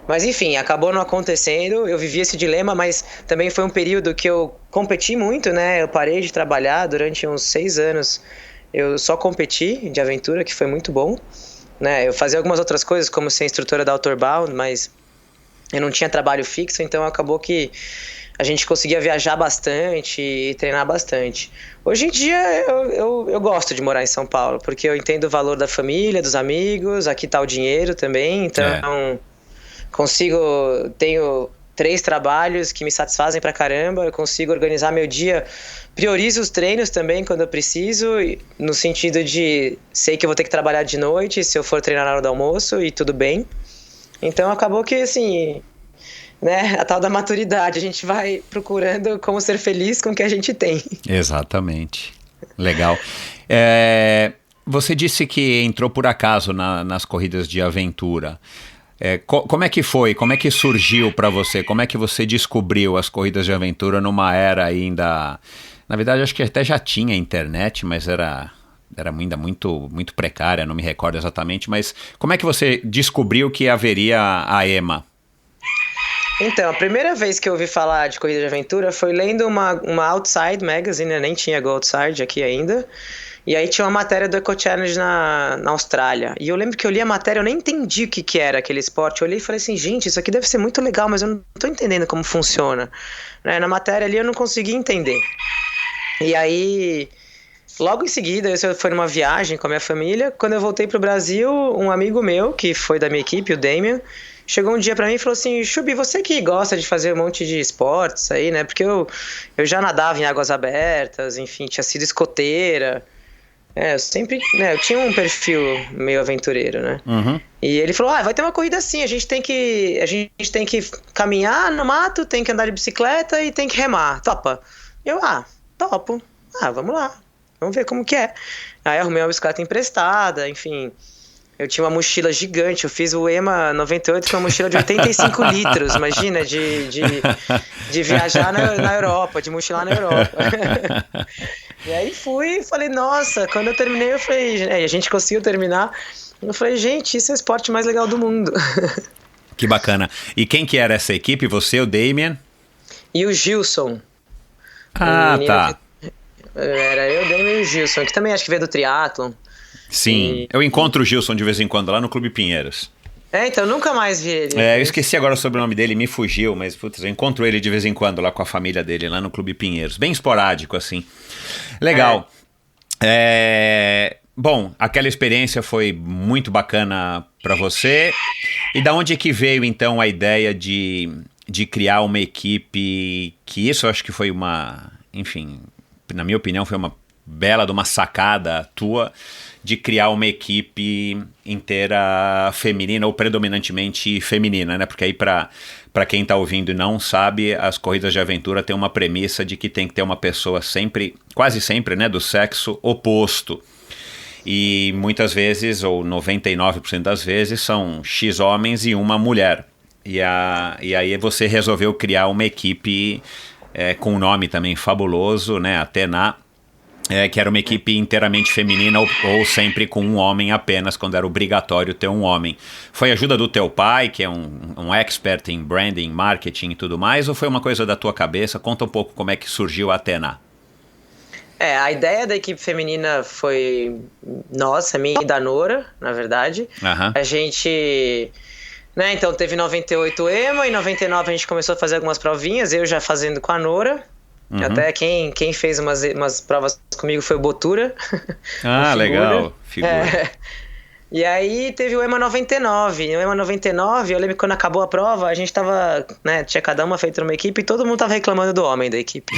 Mas enfim, acabou não acontecendo, eu vivi esse dilema, mas também foi um período que eu competi muito, né? Eu parei de trabalhar durante uns 6 anos. Eu só competi de aventura, que foi muito bom, né? Eu fazia algumas outras coisas, como ser instrutora da Outdoor Bound, mas eu não tinha trabalho fixo, então acabou que a gente conseguia viajar bastante e treinar bastante. Hoje em dia eu gosto de morar em São Paulo, porque eu entendo o valor da família, dos amigos, aqui tá o dinheiro também, então tenho 3 trabalhos que me satisfazem pra caramba, eu consigo organizar meu dia, priorizo os treinos também quando eu preciso, no sentido de sei que eu vou ter que trabalhar de noite se eu for treinar na hora do almoço e tudo bem. Então acabou que assim, né, a tal da maturidade, a gente vai procurando como ser feliz com o que a gente tem. Exatamente. Legal. Você disse que entrou por acaso nas corridas de aventura. Como é que foi? Como é que surgiu para você? Como é que você descobriu as corridas de aventura numa era ainda... Na verdade, acho que até já tinha internet, mas era ainda muito precária, não me recordo exatamente. Mas como é que você descobriu que haveria a EMA? Então, a primeira vez que eu ouvi falar de corrida de aventura foi lendo uma Outside Magazine, né? Nem tinha Go Outside aqui ainda. E aí tinha uma matéria do Eco Challenge na Austrália. E eu lembro que eu li a matéria, eu nem entendi o que era aquele esporte. Eu olhei e falei assim, gente, isso aqui deve ser muito legal, mas eu não tô entendendo como funciona. Né? Na matéria ali eu não consegui entender. E aí, logo em seguida, eu fui numa viagem com a minha família. Quando eu voltei pro Brasil, um amigo meu, que foi da minha equipe, o Damian, chegou um dia pra mim e falou assim, Chubi, você que gosta de fazer um monte de esportes aí, né? Porque eu já nadava em águas abertas, enfim, tinha sido escoteira. Eu sempre, né, eu tinha um perfil meio aventureiro, né? E ele falou, vai ter uma corrida assim, a gente tem que caminhar no mato, tem que andar de bicicleta e tem que remar, topa? Eu, topo, vamos lá, vamos ver como que é. Aí arrumei uma bicicleta emprestada, enfim, eu tinha uma mochila gigante, eu fiz o EMA 98 com uma mochila de 85 litros, imagina, de viajar na Europa, de mochilar na Europa. E aí fui e falei, nossa, quando eu terminei, eu falei, a gente conseguiu terminar. Eu falei, gente, isso é o esporte mais legal do mundo. Que bacana. E quem que era essa equipe? Você, o Damien? E o Gilson. Ah, tá. Era eu, Damien e o Gilson, que também acho que veio do triatlon. Sim, eu encontro o Gilson de vez em quando lá no Clube Pinheiros. Então nunca mais vi ele. Eu esqueci agora o sobrenome dele, me fugiu, mas putz, eu encontro ele de vez em quando lá com a família dele, lá no Clube Pinheiros. Bem esporádico, assim. Legal. Bom, aquela experiência foi muito bacana para você. E da onde que veio, então, a ideia de criar uma equipe, que isso eu acho que foi enfim, na minha opinião, foi uma bela de uma sacada tua, de criar uma equipe inteira feminina ou predominantemente feminina, né? Porque aí para quem está ouvindo e não sabe, as corridas de aventura têm uma premissa de que tem que ter uma pessoa sempre, quase sempre, né, do sexo oposto. E muitas vezes, ou 99% das vezes, são X homens e uma mulher. E aí você resolveu criar uma equipe com um nome também fabuloso, né? Atena. Que era uma equipe inteiramente feminina ou sempre com um homem apenas, quando era obrigatório ter um homem. Foi ajuda do teu pai, que é um expert em branding, marketing e tudo mais, ou foi uma coisa da tua cabeça? Conta um pouco como é que surgiu a Atena. A ideia da equipe feminina foi nossa, minha e da Nora, na verdade. A gente... Né, então teve 98 EMA, em 99 a gente começou a fazer algumas provinhas, eu já fazendo com a Nora. Até quem fez umas provas comigo foi o Botura. Ah, legal. Figura. E aí teve o EMA 99. No EMA 99, eu lembro que quando acabou a prova, a gente tava, né, tinha cada uma feito numa equipe e todo mundo tava reclamando do homem da equipe.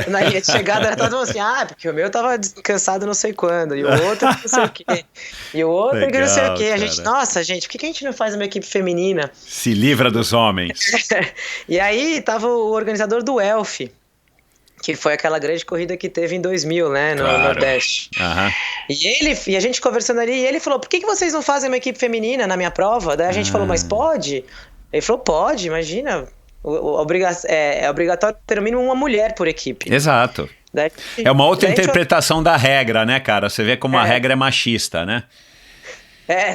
Na linha de chegada era todo mundo assim, porque o meu tava cansado não sei quando, e o outro não sei o quê. E o outro legal, que não sei o quê. A gente, nossa, gente, por que a gente não faz uma equipe feminina? Se livra dos homens. E aí tava o organizador do Elf, que foi aquela grande corrida que teve em 2000, né, no Nordeste. E a gente conversando ali, e ele falou, por que vocês não fazem uma equipe feminina na minha prova? Daí a gente falou, mas pode? Ele falou, pode, imagina, é obrigatório ter no mínimo uma mulher por equipe. Exato. Daí, é uma outra interpretação da regra, né, cara? Você vê como a regra é machista, né?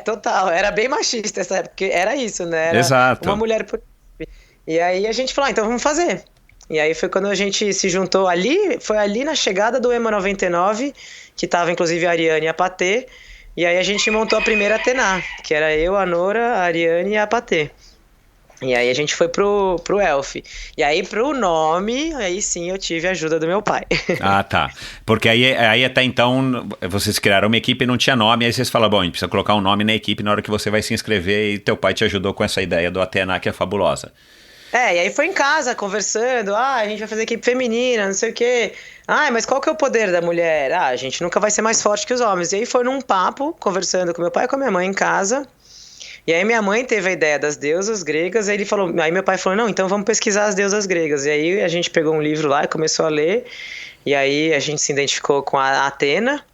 Total, era bem machista essa época, porque era isso, né? Era Exato. Uma mulher por equipe. E aí a gente falou, então vamos fazer. E aí foi quando a gente se juntou ali, foi ali na chegada do EMA 99, que tava inclusive a Ariane e a Patê, e aí a gente montou a primeira Atena, que era eu, a Nora, a Ariane e a Patê. E aí a gente foi pro Elf. E aí pro nome, aí sim eu tive a ajuda do meu pai. Ah, tá. Porque aí até então vocês criaram uma equipe e não tinha nome, aí vocês falaram, bom, a gente precisa colocar um nome na equipe na hora que você vai se inscrever, e teu pai te ajudou com essa ideia do Atena, que é fabulosa. E aí foi em casa, conversando, a gente vai fazer equipe feminina, não sei o quê. Mas qual que é o poder da mulher? A gente nunca vai ser mais forte que os homens. E aí foi num papo, conversando com meu pai e com a minha mãe em casa. E aí minha mãe teve a ideia das deusas gregas, aí meu pai falou, não, então vamos pesquisar as deusas gregas. E aí a gente pegou um livro lá e começou a ler, e aí a gente se identificou com a Atena.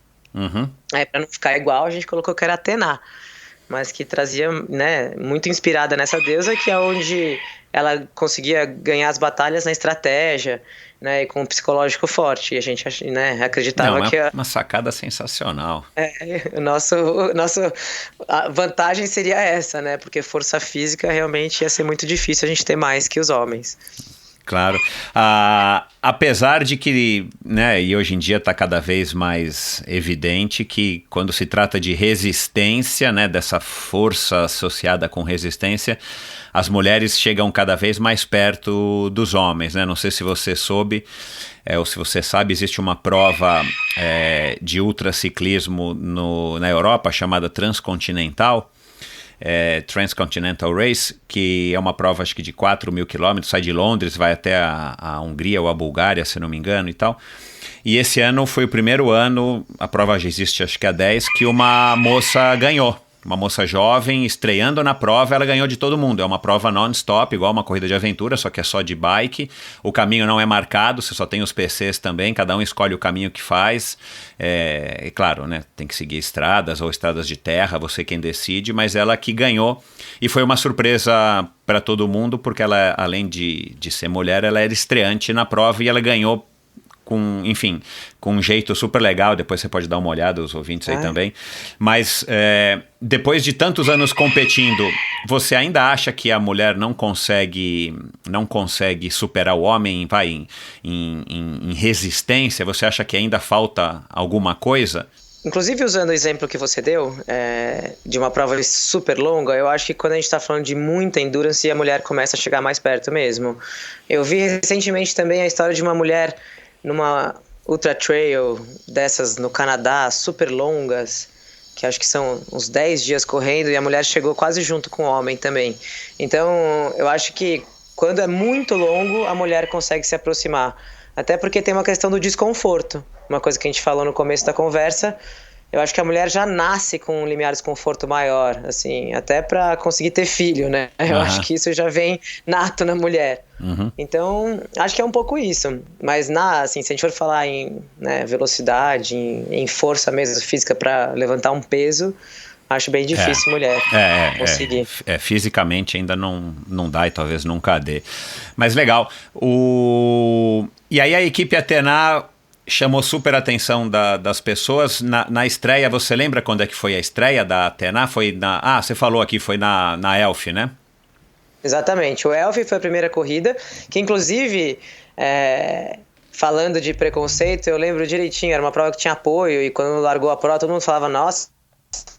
Aí pra não ficar igual, a gente colocou que era Atena, mas que trazia, né, muito inspirada nessa deusa, que é onde ela conseguia ganhar as batalhas na estratégia, né, e com um psicológico forte. E a gente, né, acreditava que... uma sacada sensacional. A vantagem seria essa, né, porque força física realmente ia ser muito difícil a gente ter mais que os homens. Claro. Apesar de que, né, e hoje em dia está cada vez mais evidente que quando se trata de resistência, né, dessa força associada com resistência, as mulheres chegam cada vez mais perto dos homens, né? Não sei se você soube, ou se você sabe, existe uma prova de ultraciclismo na Europa chamada Transcontinental, Transcontinental Race, que é uma prova acho que de 4.000 quilômetros, sai de Londres, vai até a Hungria ou a Bulgária, se não me engano e tal. E esse ano foi o primeiro ano, a prova já existe acho que há 10, que uma moça ganhou. Uma moça jovem, estreando na prova, ela ganhou de todo mundo. É uma prova non-stop, igual uma corrida de aventura, só que é só de bike. O caminho não é marcado, você só tem os PCs também, cada um escolhe o caminho que faz. E claro, né, tem que seguir estradas ou estradas de terra, você quem decide, mas ela que ganhou. E foi uma surpresa para todo mundo, porque ela, além de ser mulher, ela era estreante na prova e ela ganhou enfim, com um jeito super legal. Depois você pode dar uma olhada, os ouvintes aí também. Mas depois de tantos anos competindo, você ainda acha que a mulher não consegue superar o homem, em resistência? Você acha que ainda falta alguma coisa? Inclusive, usando o exemplo que você deu, de uma prova super longa, eu acho que quando a gente está falando de muita endurance, a mulher começa a chegar mais perto mesmo. Eu vi recentemente também a história de uma mulher numa ultra trail dessas no Canadá, super longas, que acho que são uns 10 dias correndo, e a mulher chegou quase junto com o homem também. Então, eu acho que quando é muito longo, a mulher consegue se aproximar. Até porque tem uma questão do desconforto. Uma coisa que a gente falou no começo da conversa, eu acho que a mulher já nasce com um limiar de desconforto maior, assim, até para conseguir ter filho, né? Eu acho que isso já vem nato na mulher. Então, acho que é um pouco isso. Mas, assim, se a gente for falar em velocidade, em força mesmo física para levantar um peso, acho bem difícil mulher conseguir. Fisicamente ainda não dá e talvez nunca dê. Mas legal. E aí a equipe Atena chamou super atenção das pessoas. Na estreia, você lembra quando é que foi a estreia da Atena? Você falou aqui, foi na Elf, né? Exatamente. O Elf foi a primeira corrida, que inclusive, falando de preconceito, eu lembro direitinho, era uma prova que tinha apoio, e quando largou a prova, todo mundo falava, nossa,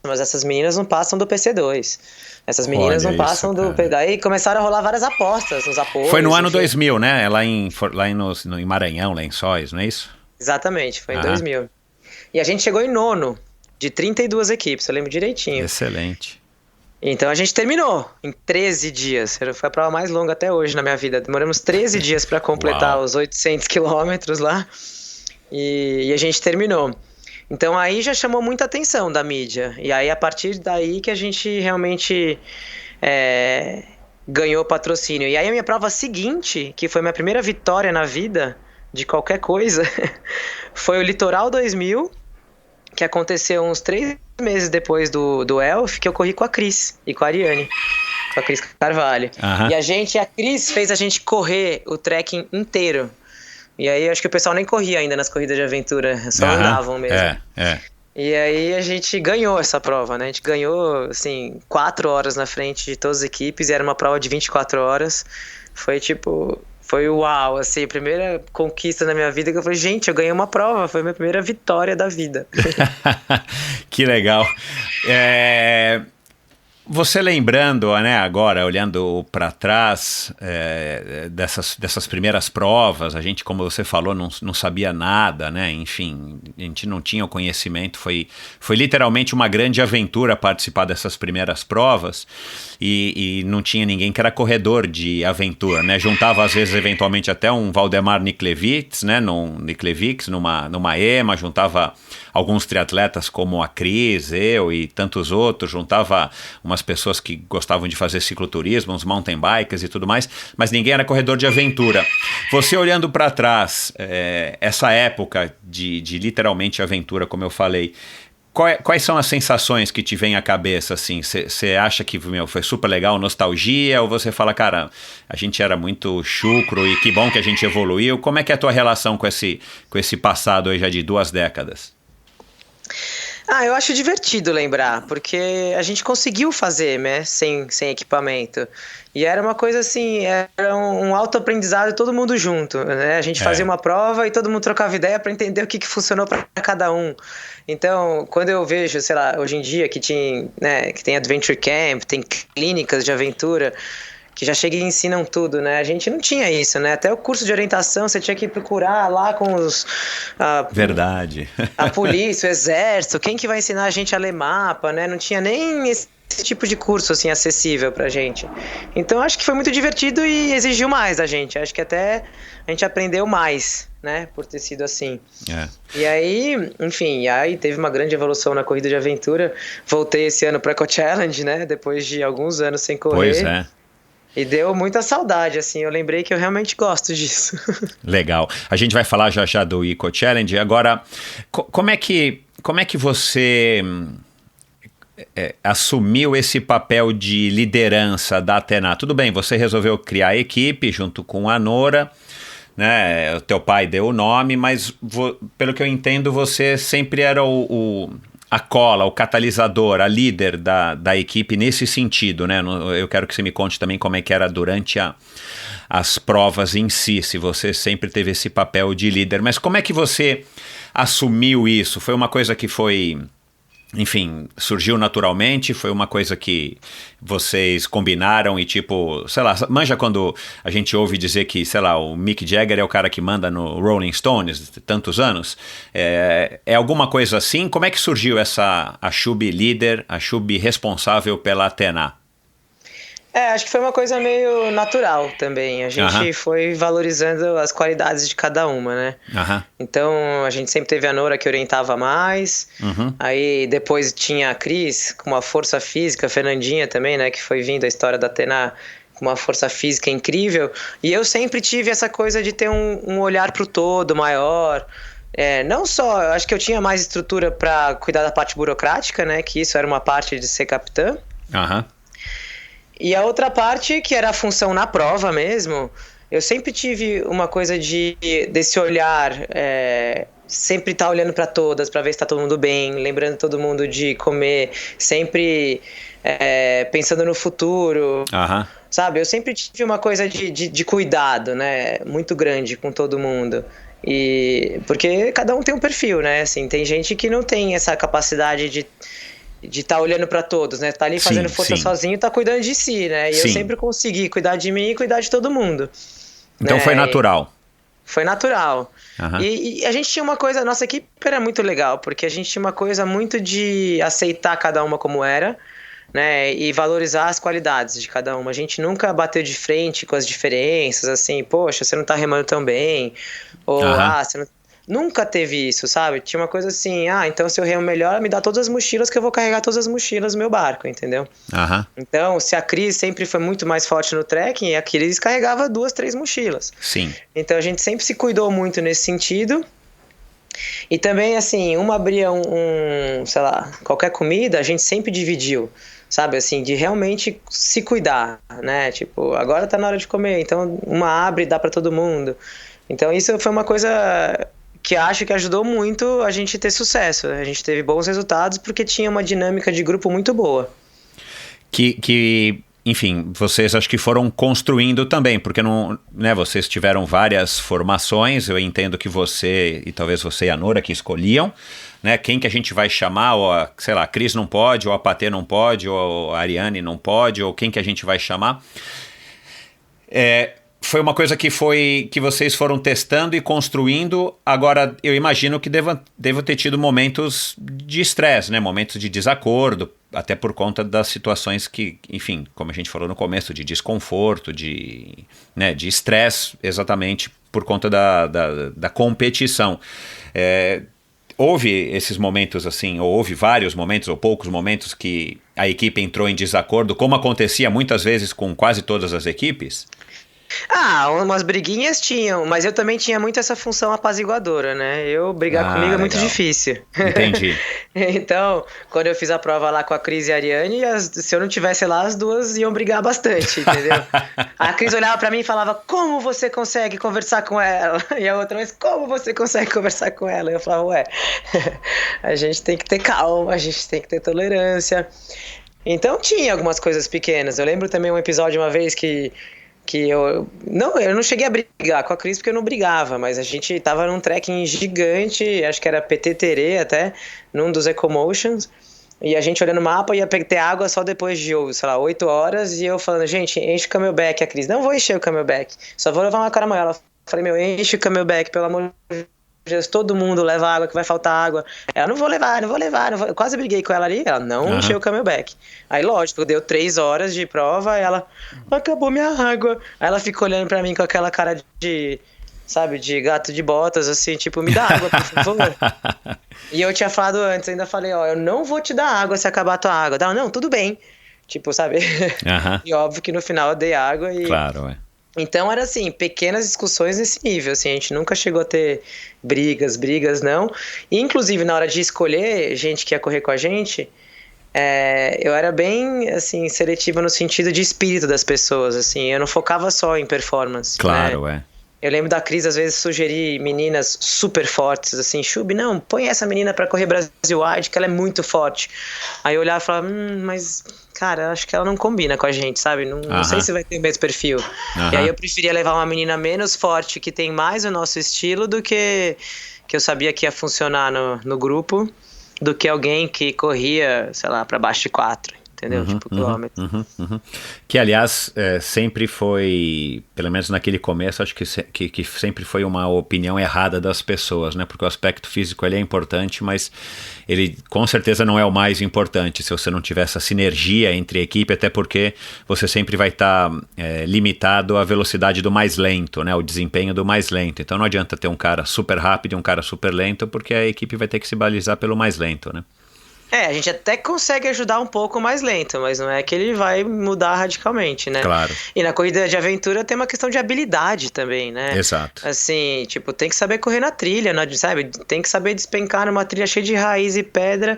mas essas meninas não passam do PC2. Essas meninas não passam do... Daí começaram a rolar várias apostas nos apoios. Foi no ano 2000, né? Lá em Maranhão, Lençóis, não é isso? Exatamente, foi em 2000. E a gente chegou em nono, de 32 equipes, eu lembro direitinho. Excelente. Então a gente terminou em 13 dias. Foi a prova mais longa até hoje na minha vida. Demoramos 13 dias para completar os 800 quilômetros lá. E a gente terminou. Então aí já chamou muita atenção da mídia. E aí a partir daí que a gente realmente ganhou patrocínio. E aí a minha prova seguinte, que foi minha primeira vitória na vida de qualquer coisa, foi o Litoral 2000, que aconteceu uns 3 meses depois do Elf, que eu corri com a Cris e com a Ariane, com a Cris Carvalho. E a Cris fez a gente correr o trekking inteiro. E aí acho que o pessoal nem corria ainda nas corridas de aventura, só andavam mesmo. E aí a gente ganhou essa prova, né? A gente ganhou, assim, 4 horas na frente de todas as equipes, e era uma prova de 24 horas. Foi uau, assim, a primeira conquista na minha vida que eu falei, gente, eu ganhei uma prova, foi a minha primeira vitória da vida. Que legal. Você lembrando, né, agora, olhando para trás dessas primeiras provas, a gente, como você falou, não sabia nada, né? Enfim, a gente não tinha o conhecimento, foi literalmente uma grande aventura participar dessas primeiras provas, e não tinha ninguém que era corredor de aventura, né? Juntava, às vezes, eventualmente, até um Valdemar Niklevich, né? Numa EMA, juntava alguns triatletas como a Cris, eu e tantos outros, juntava umas pessoas que gostavam de fazer cicloturismo, uns mountain bikers e tudo mais, mas ninguém era corredor de aventura. Você olhando para trás, essa época de literalmente aventura, como eu falei, quais são as sensações que te vêm à cabeça, assim? Você acha que foi super legal, nostalgia, ou você fala, cara, a gente era muito chucro e que bom que a gente evoluiu? Como é que é a tua relação com esse passado aí já de 2 décadas? Eu acho divertido lembrar, porque a gente conseguiu fazer, né, sem equipamento. E era uma coisa assim, era um autoaprendizado todo mundo junto, né? A gente fazia uma prova e todo mundo trocava ideia para entender o que funcionou para cada um. Então, quando eu vejo, sei lá, hoje em dia que tem Adventure Camp, tem clínicas de aventura, que já chegam e ensinam tudo, né? A gente não tinha isso, né? Até o curso de orientação você tinha que procurar lá com Verdade. A polícia, o exército, quem que vai ensinar a gente a ler mapa, né? Não tinha nem esse tipo de curso, assim, acessível pra gente. Então, acho que foi muito divertido e exigiu mais da gente. Acho que até a gente aprendeu mais, né? Por ter sido assim. E aí, enfim, teve uma grande evolução na corrida de aventura. Voltei esse ano pra Eco Challenge, né? Depois de alguns anos sem correr. Pois é. E deu muita saudade, assim, eu lembrei que eu realmente gosto disso. Legal. A gente vai falar já do Eco Challenge. Agora, como é que você assumiu esse papel de liderança da Atena? Tudo bem, você resolveu criar a equipe junto com a Nora, né? O teu pai deu o nome, mas pelo que eu entendo, você sempre era a cola, o catalisador, a líder da equipe nesse sentido, né? Eu quero que você me conte também como é que era durante as provas em si, se você sempre teve esse papel de líder. Mas como é que você assumiu isso? Foi uma coisa que foi... Enfim, surgiu naturalmente, foi uma coisa que vocês combinaram e tipo, sei lá, manja quando a gente ouve dizer que, sei lá, o Mick Jagger é o cara que manda no Rolling Stones tantos anos, é alguma coisa assim? Como é que surgiu a Shub líder, a Shub responsável pela Athena? Acho que foi uma coisa meio natural também. A gente foi valorizando as qualidades de cada uma, né? Então, a gente sempre teve a Nora que orientava mais. Aí, depois tinha a Cris com uma força física, a Fernandinha também, né? Que foi vindo a história da Athena com uma força física incrível. E eu sempre tive essa coisa de ter um olhar pro todo maior. Não só, eu acho que eu tinha mais estrutura para cuidar da parte burocrática, né? Que isso era uma parte de ser capitã. E a outra parte, que era a função na prova mesmo, eu sempre tive uma coisa desse olhar, sempre estar olhando para todas, para ver se está todo mundo bem, lembrando todo mundo de comer, sempre pensando no futuro, sabe? Eu sempre tive uma coisa de cuidado, né, muito grande com todo mundo. Porque cada um tem um perfil, né? Assim, tem gente que não tem essa capacidade de estar olhando para todos, né? Tá ali fazendo força sozinho, tá cuidando de si, né? E eu sempre consegui cuidar de mim e cuidar de todo mundo. Então, né? Foi natural. Foi natural. E a gente tinha uma coisa, nossa equipe era muito legal, porque a gente tinha uma coisa muito de aceitar cada uma como era, né? E valorizar as qualidades de cada uma. A gente nunca bateu de frente com as diferenças, assim, poxa, você não tá remando tão bem, ou você não... Nunca teve isso, sabe? Tinha uma coisa assim, então se eu remo melhor, me dá todas as mochilas que eu vou carregar todas as mochilas no meu barco, entendeu? Então, se a Cris sempre foi muito mais forte no trekking, a Cris carregava 2, 3 mochilas. Então a gente sempre se cuidou muito nesse sentido. E também, assim, uma abria sei lá, qualquer comida, a gente sempre dividiu, sabe? Assim, de realmente se cuidar, né? Tipo, agora tá na hora de comer, então uma abre e dá pra todo mundo. Então isso foi uma coisa que acho que ajudou muito a gente ter sucesso. A gente teve bons resultados porque tinha uma dinâmica de grupo muito boa. Que enfim, vocês acho que foram construindo também, porque não, né, vocês tiveram várias formações, eu entendo que você, e talvez você e a Nora que escolhiam, né, quem que a gente vai chamar, ou sei lá, a Cris não pode, ou a Patê não pode, ou a Ariane não pode, ou quem que a gente vai chamar. Foi uma coisa que vocês foram testando e construindo. Agora, eu imagino que devam ter tido momentos de estresse, né? Momentos de desacordo, até por conta das situações que, enfim, como a gente falou no começo, de desconforto, de estresse, exatamente por conta da competição. Houve esses momentos assim, ou houve vários momentos, ou poucos momentos que a equipe entrou em desacordo, como acontecia muitas vezes com quase todas as equipes? Umas briguinhas tinham, mas eu também tinha muito essa função apaziguadora, né? Brigar comigo é muito difícil. Entendi. Então, quando eu fiz a prova lá com a Cris e a Ariane, se eu não tivesse lá, as duas iam brigar bastante, entendeu? A Cris olhava pra mim e falava, como você consegue conversar com ela? E a outra, mas como você consegue conversar com ela? E eu falava, a gente tem que ter calma, a gente tem que ter tolerância. Então tinha algumas coisas pequenas. Eu lembro também um episódio uma vez que eu não cheguei a brigar com a Cris porque eu não brigava, mas a gente tava num trekking gigante, acho que era PT Terê até, num dos Ecomotions, e a gente olhando o mapa ia ter água só depois de, sei lá, 8 horas, e eu falando, gente, enche o camelback. A Cris, não vou encher o camelback, só vou levar uma caramanhã. Ela falei, enche o camelback, pelo amor de Deus, todo mundo leva água, que vai faltar água. Ela, não vou levar. Eu quase briguei com ela ali, ela não encheu o camelback. Aí, lógico, deu 3 horas de prova, ela, acabou minha água. Aí ela ficou olhando pra mim com aquela cara de, sabe, de gato de botas, assim, tipo, me dá água, por favor. E eu tinha falado antes, ainda falei, eu não vou te dar água se acabar a tua água. Ela, não, tudo bem. Tipo, sabe? E óbvio que no final eu dei água e... Claro, Então era assim, pequenas discussões nesse nível, assim, a gente nunca chegou a ter brigas não, e inclusive na hora de escolher gente que ia correr com a gente, eu era bem, assim, seletiva no sentido de espírito das pessoas, assim, eu não focava só em performance. Claro, né? Eu lembro da Cris, às vezes, sugerir meninas super fortes, assim, Chubi, não, põe essa menina pra correr Brasil-wide, que ela é muito forte. Aí eu olhava e falava, mas, cara, acho que ela não combina com a gente, sabe? Não sei se vai ter o mesmo perfil. E aí eu preferia levar uma menina menos forte, que tem mais o nosso estilo, do que eu sabia que ia funcionar no grupo, do que alguém que corria, sei lá, pra baixo de 4. Entendeu? Tipo, quilômetros. Que, aliás, sempre foi, pelo menos naquele começo, acho que sempre foi uma opinião errada das pessoas, né? Porque o aspecto físico ele é importante, mas ele com certeza não é o mais importante se você não tiver essa sinergia entre a equipe, até porque você sempre vai estar limitado à velocidade do mais lento, né? O desempenho do mais lento. Então não adianta ter um cara super rápido e um cara super lento, porque a equipe vai ter que se balizar pelo mais lento, né? A gente até consegue ajudar um pouco mais lento, mas não é que ele vai mudar radicalmente, né? Claro. E na corrida de aventura tem uma questão de habilidade também, né? Exato. Assim, tipo, tem que saber correr na trilha, sabe? Tem que saber despencar numa trilha cheia de raiz e pedra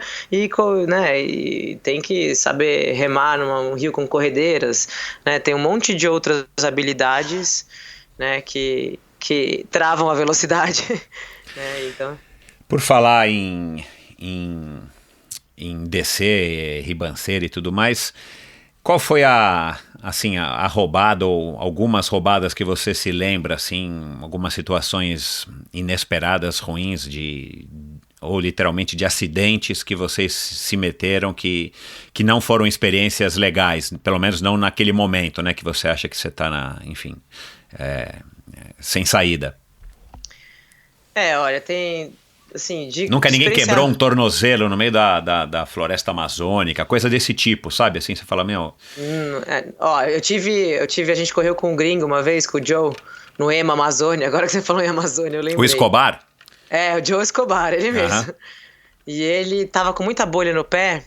né? E tem que saber remar num rio com corredeiras, né? Tem um monte de outras habilidades, né? Que travam a velocidade, né? Então... Por falar em descer, ribanceira e tudo mais, qual foi a roubada ou algumas roubadas que você se lembra, assim, algumas situações inesperadas, ruins, ou literalmente de acidentes que vocês se meteram que não foram experiências legais, pelo menos não naquele momento, né, que você acha que você está, sem saída? Olha, tem... Assim, nunca ninguém quebrou um tornozelo no meio da floresta amazônica, coisa desse tipo, sabe? Assim, você fala, meu... a gente correu com um gringo uma vez, com o Joe, no EMA Amazônia. Agora que você falou em Amazônia, eu lembrei. O Escobar? O Joe Escobar, ele mesmo. E ele tava com muita bolha no pé,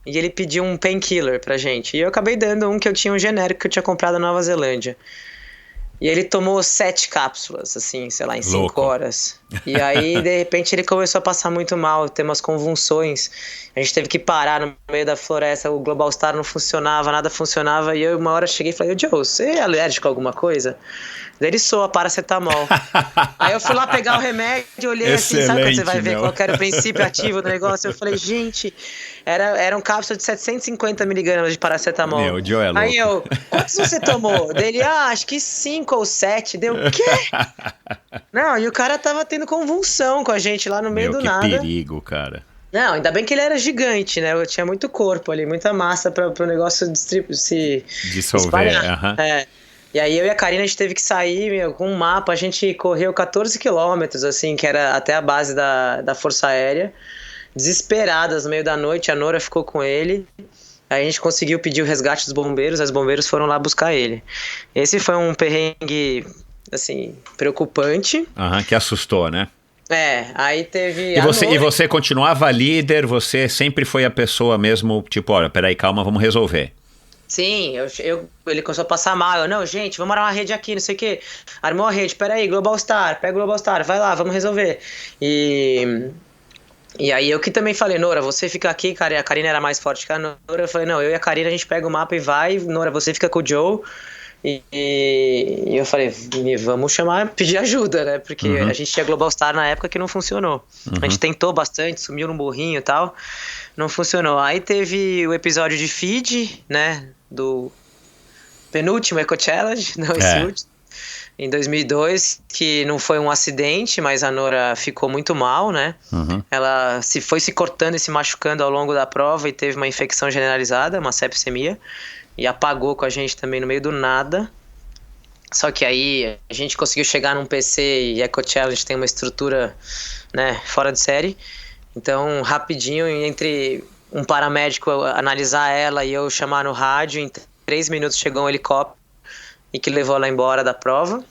e ele pediu um painkiller pra gente. E eu acabei dando um que eu tinha, um genérico que eu tinha comprado na Nova Zelândia. E ele tomou 7 cápsulas, assim, sei lá, em 5 horas. E aí, de repente, ele começou a passar muito mal, ter umas convulsões. A gente teve que parar no meio da floresta, o Global Star não funcionava, nada funcionava. E eu, uma hora, cheguei e falei, Joe, você é alérgico a alguma coisa? Daí ele soa paracetamol. Aí eu fui lá pegar o remédio, olhei assim, sabe quando você vai ver qual era o princípio ativo do negócio? Eu falei, gente, era um cápsula de 750 miligramas de paracetamol. Meu, o Joe é louco. Aí eu, quantos você tomou? Dele, acho que 5 ou 7. Deu, o quê? Não, e o cara tava tendo convulsão com a gente lá no meio do nada. Que perigo, cara. Não, ainda bem que ele era gigante, né? Eu tinha muito corpo ali, muita massa para o negócio se dissolver. E aí eu e a Karina, a gente teve que sair com um mapa, a gente correu 14 quilômetros, assim, que era até a base da Força Aérea, desesperadas no meio da noite, a Nora ficou com ele, aí a gente conseguiu pedir o resgate dos bombeiros, os bombeiros foram lá buscar ele. Esse foi um perrengue, assim, preocupante. Que assustou, né? Aí teve... E você continuava líder, você sempre foi a pessoa mesmo, tipo, olha, peraí, calma, vamos resolver. Sim, ele começou a passar mal. Eu, não, gente, vamos armar uma rede aqui, não sei o quê. Armou a rede, peraí, Global Star, pega o Global Star, vai lá, vamos resolver. E aí eu que também falei, Nora, você fica aqui, cara, a Karina era mais forte que a Nora. Eu falei, não, eu e a Karina, a gente pega o mapa e vai, Nora, você fica com o Joe. E eu falei, vamos pedir ajuda, né? Porque a gente tinha Global Star na época que não funcionou. A gente tentou bastante, sumiu no morrinho e tal, não funcionou. Aí teve o episódio de feed, né? Do penúltimo Eco Challenge, não esse último, em 2002, que não foi um acidente, mas a Nora ficou muito mal, né? Ela foi se cortando e se machucando ao longo da prova e teve uma infecção generalizada, uma sepsemia. E apagou com a gente também no meio do nada. Só que aí a gente conseguiu chegar num PC e Eco Challenge tem uma estrutura, né, fora de série. Então, rapidinho, entre um paramédico analisar ela e eu chamar no rádio, em 3 minutos chegou um helicóptero e que levou ela embora da prova.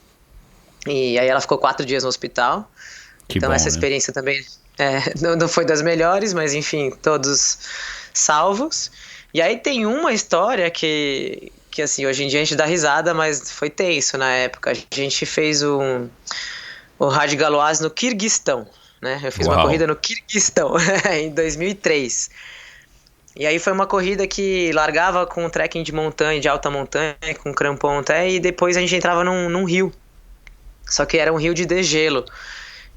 E aí ela ficou 4 dias no hospital. Então essa experiência também não foi das melhores, mas enfim, todos salvos. E aí tem uma história que assim, hoje em dia a gente dá risada, mas foi tenso na época. A gente fez o Rádio Galoás no Quirguistão, né? Eu fiz uma corrida no Quirguistão em 2003. E aí foi uma corrida que largava com um trekking de montanha, de alta montanha, com crampon até, e depois a gente entrava num rio. Só que era um rio de degelo.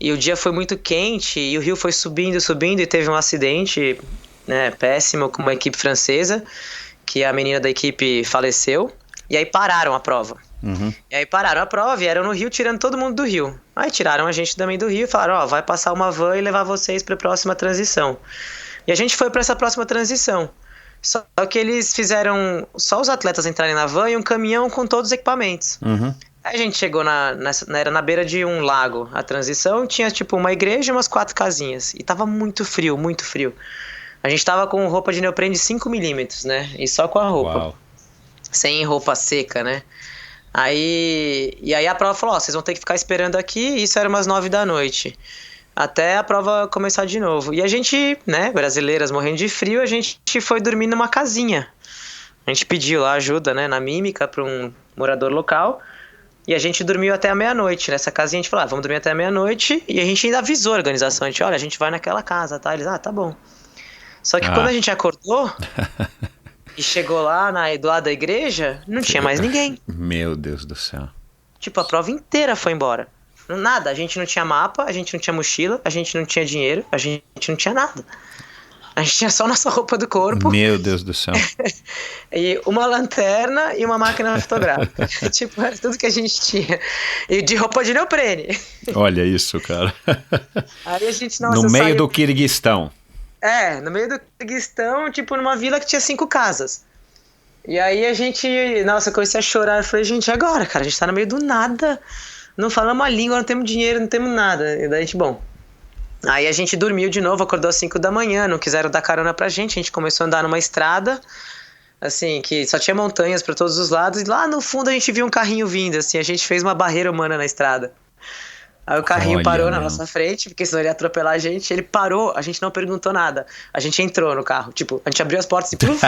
E o dia foi muito quente e o rio foi subindo e teve um acidente, né, péssimo com uma equipe francesa, que a menina da equipe faleceu. E aí pararam a prova. E aí pararam a prova e eram no rio tirando todo mundo do rio. Aí tiraram a gente também do rio e falaram, vai passar uma van e levar vocês para a próxima transição. E a gente foi para essa próxima transição. Só que eles fizeram só os atletas entrarem na van e um caminhão com todos os equipamentos. Aí a gente chegou era na beira de um lago. A transição tinha tipo uma igreja e umas 4 casinhas. E tava muito frio, muito frio. A gente tava com roupa de neoprene de 5 milímetros, né? E só com a roupa. Uau. Sem roupa seca, né? E aí a prova falou, vocês vão ter que ficar esperando aqui. E isso era umas 9 da noite. Até a prova começar de novo. E a gente, né, brasileiras morrendo de frio, a gente foi dormir numa casinha. A gente pediu lá ajuda, né, na mímica para um morador local. E a gente dormiu até a meia-noite. Nessa casinha a gente falou, vamos dormir até a meia-noite. E a gente ainda avisou a organização. A gente, olha, a gente vai naquela casa, tá? Eles, tá bom. Só que quando a gente acordou e chegou lá do lado da igreja, não tinha mais ninguém. Meu Deus do céu. Tipo, a prova inteira foi embora. Nada, a gente não tinha mapa, a gente não tinha mochila, a gente não tinha dinheiro, a gente não tinha nada. A gente tinha só nossa roupa do corpo. Meu Deus do céu. E uma lanterna e uma máquina fotográfica. Tipo, era tudo que a gente tinha. E de roupa de neoprene. Olha isso, cara. Aí a gente, no meio do Quirguistão. No meio do Quirguistão, tipo, numa vila que tinha 5 casas. E aí a gente, eu comecei a chorar. Eu falei, gente, agora, cara? A gente tá no meio do nada. Não falamos a língua, não temos dinheiro, não temos nada. E daí a gente, Aí a gente dormiu de novo, acordou às 5 da manhã, não quiseram dar carona pra gente. A gente começou a andar numa estrada, assim, que só tinha montanhas pra todos os lados. E lá no fundo a gente viu um carrinho vindo, assim, a gente fez uma barreira humana na estrada. Aí o carrinho parou na nossa frente, porque senão ele ia atropelar a gente. Ele parou, a gente não perguntou nada. A gente entrou no carro, tipo, a gente abriu as portas e pluf,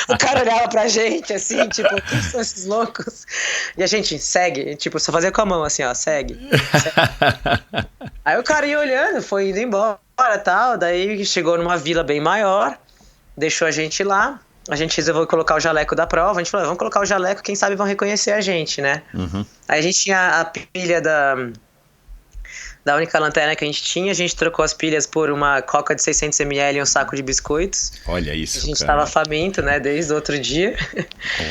o cara olhava pra gente, assim, tipo, quem são esses loucos? E a gente, segue, tipo, só fazia com a mão, assim, segue. Aí o cara ia olhando, foi indo embora e tal. Daí chegou numa vila bem maior, deixou a gente lá. A gente resolveu colocar o jaleco da prova. A gente falou, vamos colocar o jaleco, quem sabe vão reconhecer a gente, né? Aí a gente tinha a pilha da única lanterna que a gente trocou as pilhas por uma coca de 600 ml e um saco de biscoitos. Olha isso, a gente cara. tava faminto, né, desde o outro dia.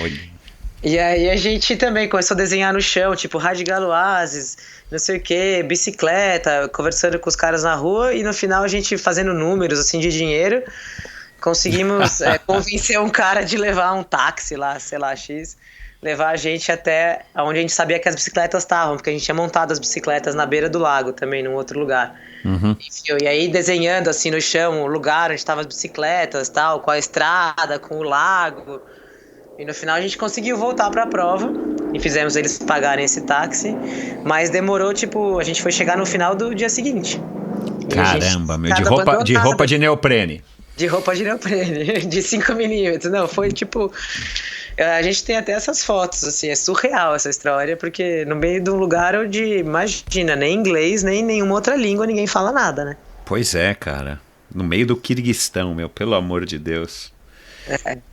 Olha. E aí a gente também começou a desenhar no chão, tipo, rádio galoazes, não sei o que, bicicleta, conversando com os caras na rua. E no final a gente fazendo números, assim, de dinheiro, conseguimos convencer um cara de levar um táxi lá, sei lá, X, levar a gente até onde a gente sabia que as bicicletas estavam, porque a gente tinha montado as bicicletas na beira do lago também, num outro lugar. Enfim, e aí desenhando assim no chão o lugar onde estavam as bicicletas, tal, com a estrada, com o lago. E no final a gente conseguiu voltar pra prova e fizemos eles pagarem esse táxi, mas demorou, tipo, a gente foi chegar no final do dia seguinte. Caramba, de roupa de neoprene. De roupa de neoprene, de 5 milímetros. Não, foi tipo... A gente tem até essas fotos, assim, é surreal essa história, porque no meio de um lugar onde, imagina, nem inglês, nem nenhuma outra língua, ninguém fala nada, né? Pois é, cara. No meio do Quirguistão, pelo amor de Deus.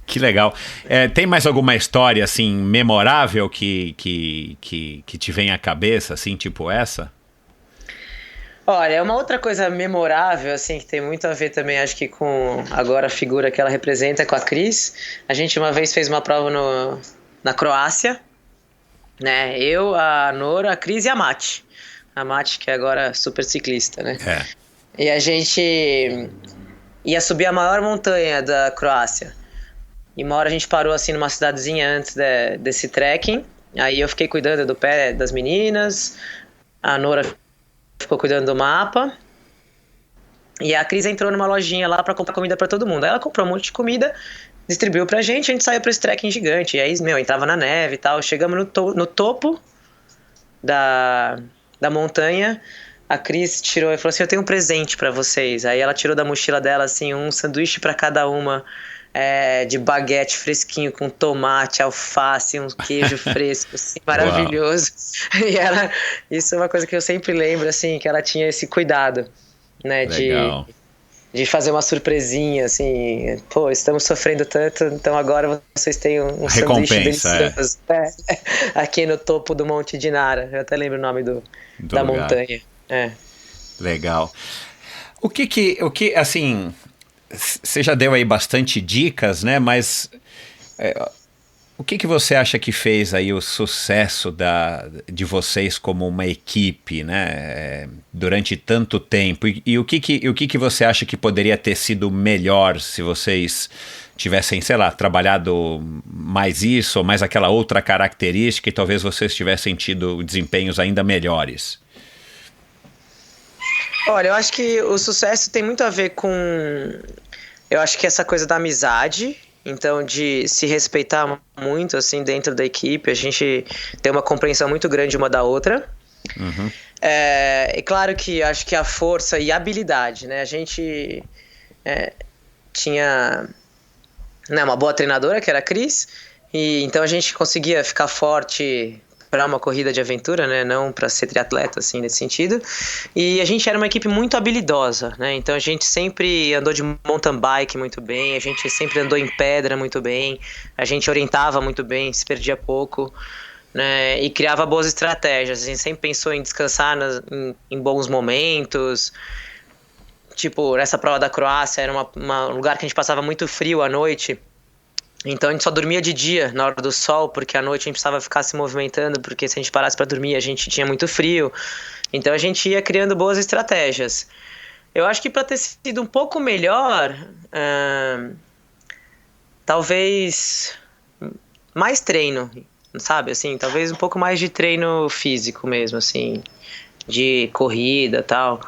Que legal. Tem mais alguma história, assim, memorável que te vem à cabeça, assim, tipo essa? Olha, uma outra coisa memorável, assim, que tem muito a ver também, acho que com agora a figura que ela representa, com a Cris. A gente uma vez fez uma prova na Croácia, né? Eu, a Nora, a Cris e a Mati. A Mati, que é agora super ciclista, né? E a gente ia subir a maior montanha da Croácia. E uma hora a gente parou, assim, numa cidadezinha antes desse trekking. Aí eu fiquei cuidando do pé das meninas, a Nora ficou cuidando do mapa. E a Cris entrou numa lojinha lá pra comprar comida pra todo mundo. Aí ela comprou um monte de comida, distribuiu pra gente, a gente saiu pra esse trekking gigante. E aí, entrava na neve e tal. Chegamos no topo da montanha. A Cris tirou e falou assim, eu tenho um presente pra vocês. Aí ela tirou da mochila dela, assim, um sanduíche pra cada uma, de baguete fresquinho, com tomate, alface, um queijo fresco, assim, maravilhoso. E isso é uma coisa que eu sempre lembro, assim, que ela tinha esse cuidado, né, de fazer uma surpresinha, assim, pô, estamos sofrendo tanto, então agora vocês têm um sanduíche delicioso aqui no topo do Monte Dinara. Eu até lembro o nome da lugar. Montanha. Legal. O que, assim, você já deu aí bastante dicas, né, mas o que você acha que fez aí o sucesso de vocês como uma equipe, né, durante tanto tempo? E o que você acha que poderia ter sido melhor se vocês tivessem, sei lá, trabalhado mais isso ou mais aquela outra característica e talvez vocês tivessem tido desempenhos ainda melhores? Olha, eu acho que o sucesso tem muito a ver com... Eu acho que essa coisa da amizade, então de se respeitar muito, assim, dentro da equipe, a gente tem uma compreensão muito grande uma da outra. Uhum. É claro que acho que a força e a habilidade, né? A gente tinha uma boa treinadora, que era a Cris, e então a gente conseguia ficar forte para uma corrida de aventura, né? Não para ser triatleta, assim, nesse sentido. E a gente era uma equipe muito habilidosa, né? Então a gente sempre andou de mountain bike muito bem, a gente sempre andou em pedra muito bem, a gente orientava muito bem, se perdia pouco, né? E criava boas estratégias. A gente sempre pensou em descansar em bons momentos. Tipo, nessa prova da Croácia, era um lugar que a gente passava muito frio à noite. Então a gente só dormia de dia, na hora do sol, porque à noite a gente precisava ficar se movimentando, porque se a gente parasse para dormir a gente tinha muito frio. Então a gente ia criando boas estratégias. Eu acho que para ter sido um pouco melhor, talvez mais treino, sabe? Assim, talvez um pouco mais de treino físico mesmo, assim, de corrida e tal.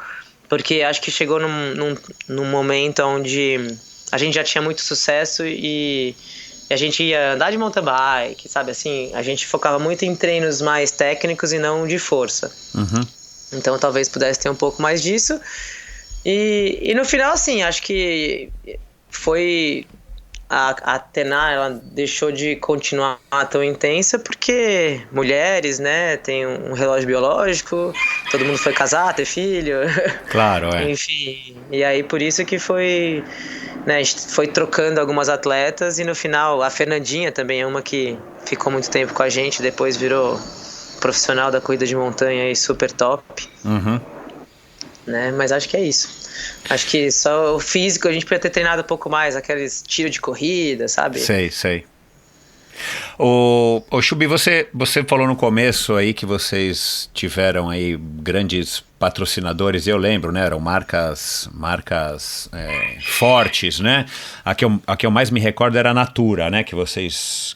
Porque acho que chegou num momento onde a gente já tinha muito sucesso e a gente ia andar de mountain bike, sabe, assim, a gente focava muito em treinos mais técnicos e não de força. Uhum. Então talvez pudesse ter um pouco mais disso. E no final, assim, acho que foi... A Atena, ela deixou de continuar tão intensa porque mulheres, né, tem um relógio biológico, todo mundo foi casar, ter filho. Claro, Enfim, e aí por isso que foi... Né, a gente foi trocando algumas atletas e no final a Fernandinha também é uma que ficou muito tempo com a gente, depois virou profissional da corrida de montanha e super top. Uhum. Né, mas acho que é isso. Acho que só o físico a gente podia ter treinado um pouco mais, aqueles tiros de corrida, sabe? Sei. O Chubi, você falou no começo aí que vocês tiveram aí grandes patrocinadores, eu lembro, né? Eram marcas fortes, né? A que eu mais me recordo era a Natura, né? Que vocês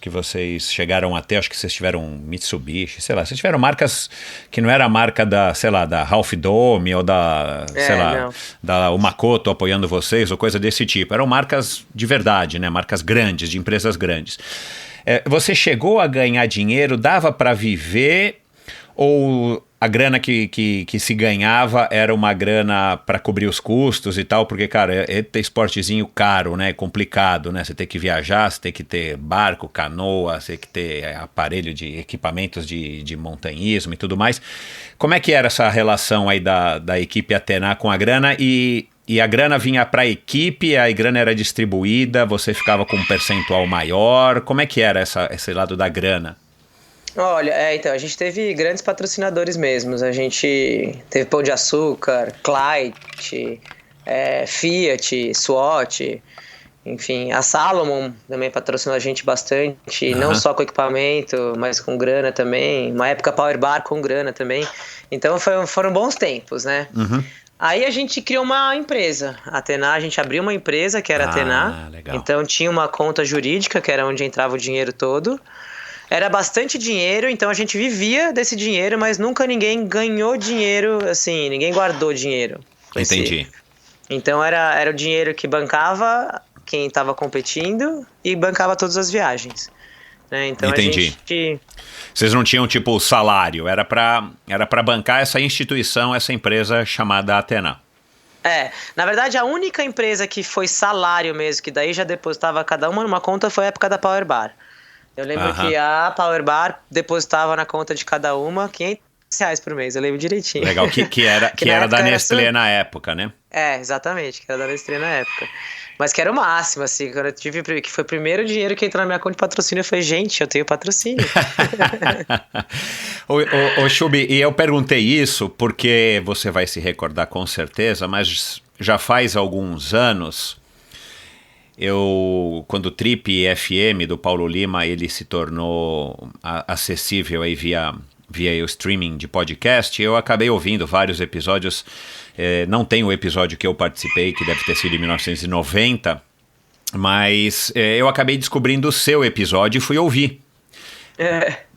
chegaram até, acho que vocês tiveram Mitsubishi, sei lá, vocês tiveram marcas que não era a marca da, sei lá, da Half Dome ou da, sei lá, não, da Makoto apoiando vocês ou coisa desse tipo. Eram marcas de verdade, né? Marcas grandes, de empresas grandes. Você chegou a ganhar dinheiro, dava para viver, ou a grana que se ganhava era uma grana para cobrir os custos e tal? Porque, cara, ter esportezinho caro, né? Complicado, né? Você tem que viajar, você tem que ter barco, canoa, você tem que ter aparelho de equipamentos de montanhismo e tudo mais. Como é que era essa relação aí da equipe Atena com a grana? E a grana vinha para a equipe, a grana era distribuída, você ficava com um percentual maior? Como é que era esse lado da grana? Olha, então, a gente teve grandes patrocinadores mesmos. A gente teve Pão de Açúcar, Clyde, Fiat, SWAT, enfim. A Salomon também patrocinou a gente bastante, não só com equipamento, mas com grana também. Uma época Power Bar com grana também. Então foram bons tempos, né? Uhum. Aí a gente criou uma empresa, a Atena, a gente abriu uma empresa que era a Atena, legal. Então tinha uma conta jurídica, que era onde entrava o dinheiro todo. Era bastante dinheiro, então a gente vivia desse dinheiro, mas nunca ninguém ganhou dinheiro, assim, ninguém guardou dinheiro. Entendi. Então era o dinheiro que bancava quem estava competindo e bancava todas as viagens. Né? Então entendi. Vocês não tinham, tipo, salário, era pra bancar essa instituição, essa empresa chamada Atena. Na verdade, a única empresa que foi salário mesmo, que daí já depositava cada uma numa conta, foi a época da Power Bar. Eu lembro que a Power Bar depositava na conta de cada uma reais por mês, eu lembro direitinho. Legal, que era da Nestlé na época, né? Exatamente, que era da Nestlé na época. Mas que era o máximo, assim, quando eu tive, que foi o primeiro dinheiro que entrou na minha conta de patrocínio, eu falei, gente, eu tenho patrocínio. Ô Chubi, e eu perguntei isso porque você vai se recordar com certeza, mas já faz alguns anos, quando o Trip FM do Paulo Lima, ele se tornou acessível aí via o streaming de podcast, eu acabei ouvindo vários episódios. Não tem o episódio que eu participei, que deve ter sido em 1990, mas eu acabei descobrindo o seu episódio e fui ouvir.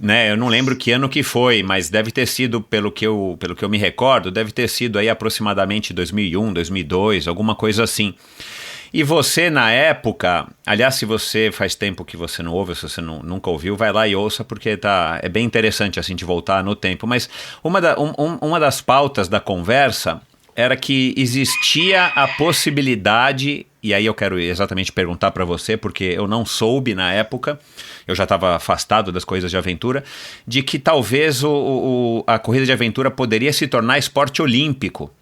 Né, eu não lembro que ano que foi, mas deve ter sido, pelo que eu me recordo, deve ter sido aí aproximadamente 2001, 2002, alguma coisa assim. E você, na época, aliás, se você faz tempo que você não ouve, se você nunca ouviu, vai lá e ouça, porque é bem interessante assim de voltar no tempo. Mas uma das pautas da conversa era que existia a possibilidade, e aí eu quero exatamente perguntar para você, porque eu não soube na época, eu já estava afastado das coisas de aventura, de que talvez a corrida de aventura poderia se tornar esporte olímpico.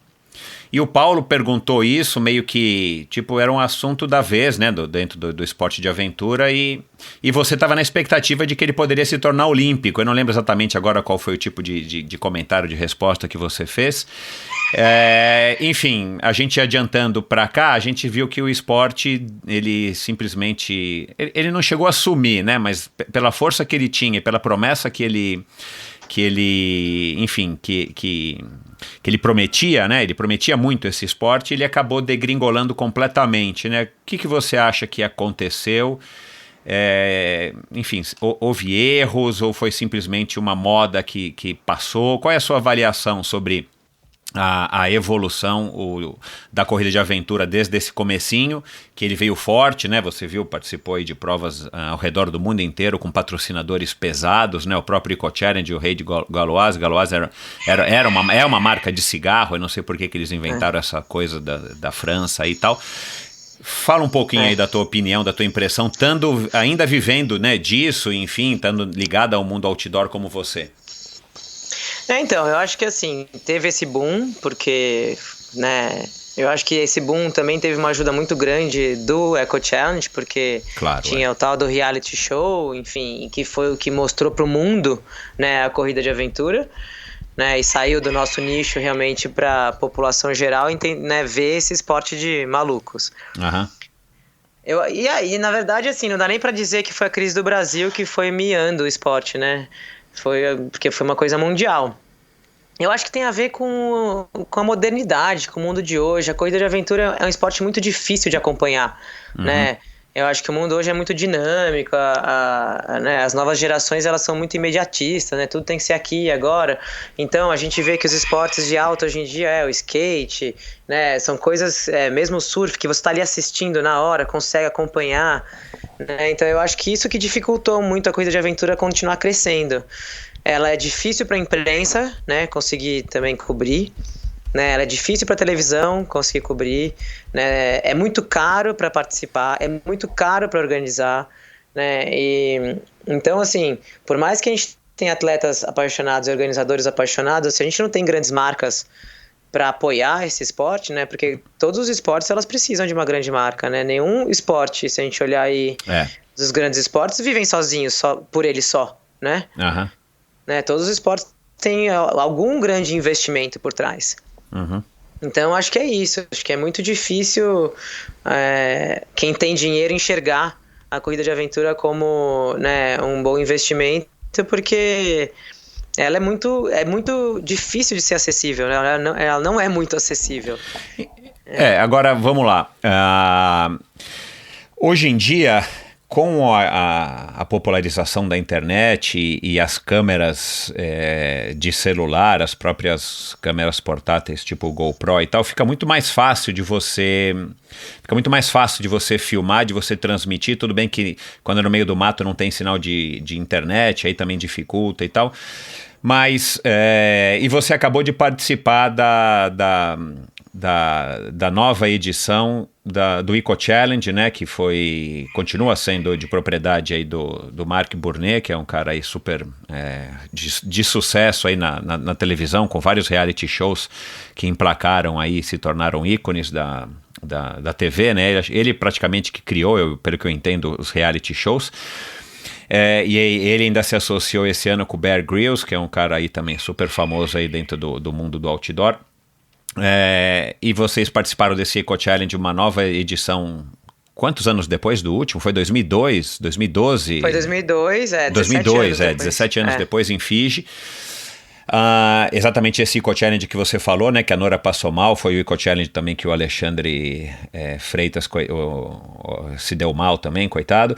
E o Paulo perguntou isso meio que, tipo, era um assunto da vez, né, dentro do esporte de aventura, e você estava na expectativa de que ele poderia se tornar olímpico. Eu não lembro exatamente agora qual foi o tipo de comentário, de resposta que você fez. Enfim, a gente adiantando para cá, a gente viu que o esporte, ele simplesmente, ele não chegou a sumir, né, mas pela força que ele tinha e pela promessa que ele prometia, né? Ele prometia muito esse esporte, ele acabou degringolando completamente, né? O que você acha que aconteceu? Enfim, houve erros ou foi simplesmente uma moda que passou? Qual é a sua avaliação sobre a evolução da corrida de aventura desde esse comecinho, que ele veio forte, né? Você viu, participou aí de provas ao redor do mundo inteiro com patrocinadores pesados, né? O próprio Eco Challenge, o rei de Galois. Galois é uma marca de cigarro, eu não sei por que eles inventaram essa coisa da França e tal. Fala um pouquinho aí da tua opinião, da tua impressão, ainda vivendo, né, disso, enfim, estando ligado ao mundo outdoor como você. Então, eu acho que assim, teve esse boom, porque, né, eu acho que esse boom também teve uma ajuda muito grande do Eco Challenge, porque tinha o tal do reality show, enfim, que foi o que mostrou pro mundo, né, a corrida de aventura, né, e saiu do nosso nicho realmente para a população geral, né, ver esse esporte de malucos. Aham. E aí, na verdade, assim, não dá nem para dizer que foi a crise do Brasil que foi miando o esporte, né? Porque foi uma coisa mundial. Eu acho que tem a ver com a modernidade, com o mundo de hoje. A corrida de aventura é um esporte muito difícil de acompanhar, né? Eu acho que o mundo hoje é muito dinâmico, né? As novas gerações, elas são muito imediatistas, né? Tudo tem que ser aqui e agora. Então, a gente vê que os esportes de alta hoje em dia o skate, né? São coisas, mesmo o surf, que você está ali assistindo na hora, consegue acompanhar, né? Então, eu acho que isso que dificultou muito a corrida de aventura continuar crescendo. Ela é difícil para a imprensa, né? Conseguir também cobrir. Né, ela é difícil para televisão conseguir cobrir, né, é muito caro para participar, é muito caro para organizar, né, e então assim, por mais que a gente tenha atletas apaixonados e organizadores apaixonados, se a gente não tem grandes marcas para apoiar esse esporte, né, porque todos os esportes elas precisam de uma grande marca, né, nenhum esporte, se a gente olhar aí os grandes esportes vivem sozinhos, só por eles só, né, né, todos os esportes têm algum grande investimento por trás. Então acho que é isso, acho que é muito difícil quem tem dinheiro enxergar a corrida de aventura como, né, um bom investimento, porque ela é muito difícil de ser acessível, né? Ela não é muito acessível. Agora vamos lá, hoje em dia, com a popularização da internet e as câmeras de celular, as próprias câmeras portáteis tipo o GoPro e tal, fica muito mais fácil de você filmar, de você transmitir. Tudo bem que quando é no meio do mato não tem sinal de internet, aí também dificulta e tal. Mas, e você acabou de participar da nova edição do Eco Challenge, né, que continua sendo de propriedade aí do Mark Burnett, que é um cara aí super de sucesso aí na televisão, com vários reality shows que emplacaram aí, se tornaram ícones da TV, né? Ele praticamente que criou, pelo que eu entendo, os reality shows. E ele ainda se associou esse ano com o Bear Grylls, que é um cara aí também super famoso aí dentro do mundo do outdoor. E vocês participaram desse Eco Challenge, uma nova edição, quantos anos depois do último? Foi 2002, 2012? Foi 2002, 2002, 17 anos depois em Fiji. Exatamente esse Eco Challenge que você falou, né, que a Nora passou mal, foi o Eco Challenge também que o Alexandre Freitas se deu mal também, coitado.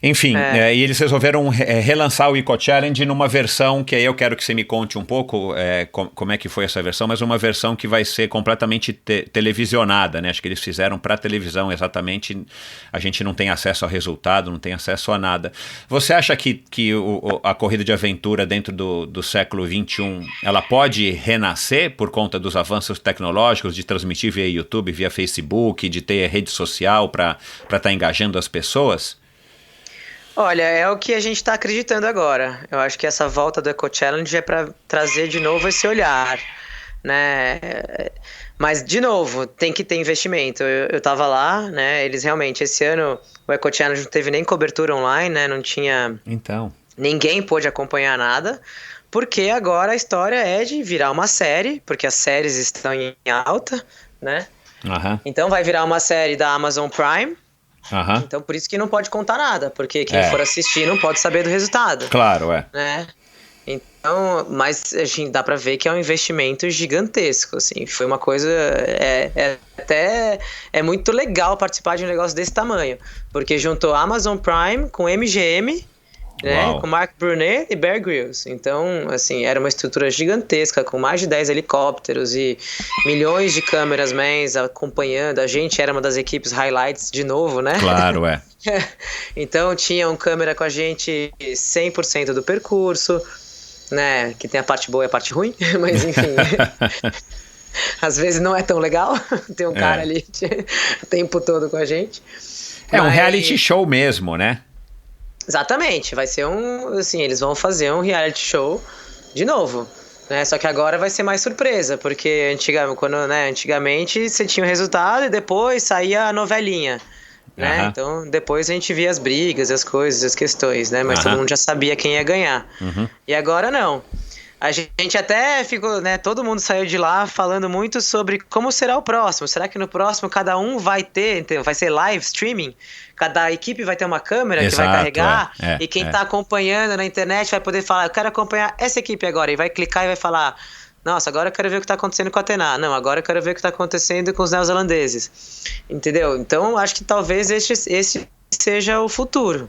Enfim, e eles resolveram relançar o Eco Challenge numa versão que aí eu quero que você me conte um pouco como é que foi essa versão, mas uma versão que vai ser completamente televisionada, né? Acho que eles fizeram para televisão exatamente, a gente não tem acesso ao resultado, não tem acesso a nada. Você acha que a corrida de aventura dentro do século XXI, ela pode renascer por conta dos avanços tecnológicos, de transmitir via YouTube, via Facebook, de ter rede social para estar engajando as pessoas? Olha, é o que a gente está acreditando agora. Eu acho que essa volta do Eco Challenge é para trazer de novo esse olhar, né? Mas, de novo, tem que ter investimento. Eu tava lá, né? Eles realmente, esse ano, o Eco Challenge não teve nem cobertura online, né? Não tinha... Então... Ninguém pôde acompanhar nada, porque agora a história é de virar uma série, porque as séries estão em alta, né? Então vai virar uma série da Amazon Prime. Então por isso que não pode contar nada, porque quem for assistir não pode saber do resultado. Claro, né? Então, mas a gente dá pra ver que é um investimento gigantesco, assim. Foi uma coisa, é muito legal participar de um negócio desse tamanho, porque juntou Amazon Prime com MGM, né, com Mark Burnett e Bear Grylls. Então, assim, era uma estrutura gigantesca, com mais de 10 helicópteros e milhões de câmeras acompanhando. A gente era uma das equipes highlights de novo, né? Claro, Então, tinha um câmera com a gente 100% do percurso, né? Que tem a parte boa e a parte ruim, mas enfim... Às vezes não é tão legal ter um cara ali o tempo todo com a gente. Um reality show mesmo, né? Exatamente, vai ser assim, eles vão fazer um reality show de novo, né? Só que agora vai ser mais surpresa, porque antigamente você tinha o resultado e depois saía a novelinha, né? Então depois a gente via as brigas, as coisas, as questões, né? Mas todo mundo já sabia quem ia ganhar. E agora não. A gente até ficou, né? Todo mundo saiu de lá falando muito sobre como será o próximo. Será que no próximo cada um vai ser live streaming? Cada equipe vai ter uma câmera que vai carregar e quem tá acompanhando na internet vai poder falar, eu quero acompanhar essa equipe agora, e vai clicar e vai falar, nossa, agora eu quero ver o que tá acontecendo com a Atena, não, agora eu quero ver o que tá acontecendo com os neozelandeses, entendeu? Então acho que talvez esse seja o futuro,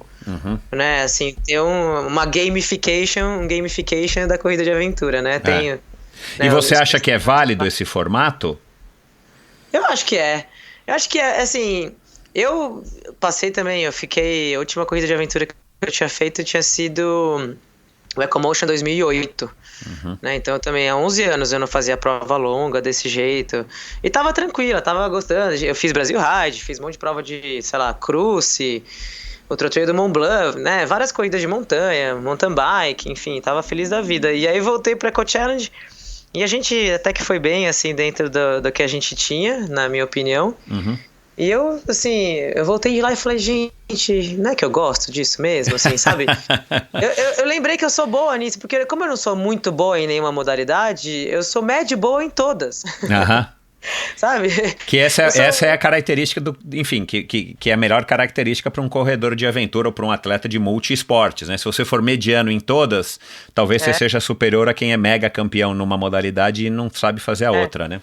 né? Assim, ter uma gamification da corrida de aventura, né? E você acha que é válido esse formato? Eu acho que é. Eu acho que é, assim... Eu passei também, a última corrida de aventura que eu tinha feito tinha sido o EcoMotion 2008, né? Então também há 11 anos eu não fazia prova longa desse jeito, e tava tranquila, tava gostando. Eu fiz Brasil Ride, fiz um monte de prova de, sei lá, cruze, o Troteio do Mont Blanc, né? Várias corridas de montanha, mountain bike, enfim, tava feliz da vida. E aí voltei pro Eco Challenge, e a gente até que foi bem, assim, dentro do que a gente tinha, na minha opinião. E eu, assim, eu voltei de lá e falei, gente, não é que eu gosto disso mesmo, assim, sabe? eu lembrei que eu sou boa nisso, porque como eu não sou muito boa em nenhuma modalidade, eu sou médio boa em todas. Sabe? Que essa é a característica enfim, que é a melhor característica para um corredor de aventura ou para um atleta de multi-esportes, né? Se você for mediano em todas, talvez você seja superior a quem é mega campeão numa modalidade e não sabe fazer a outra, né?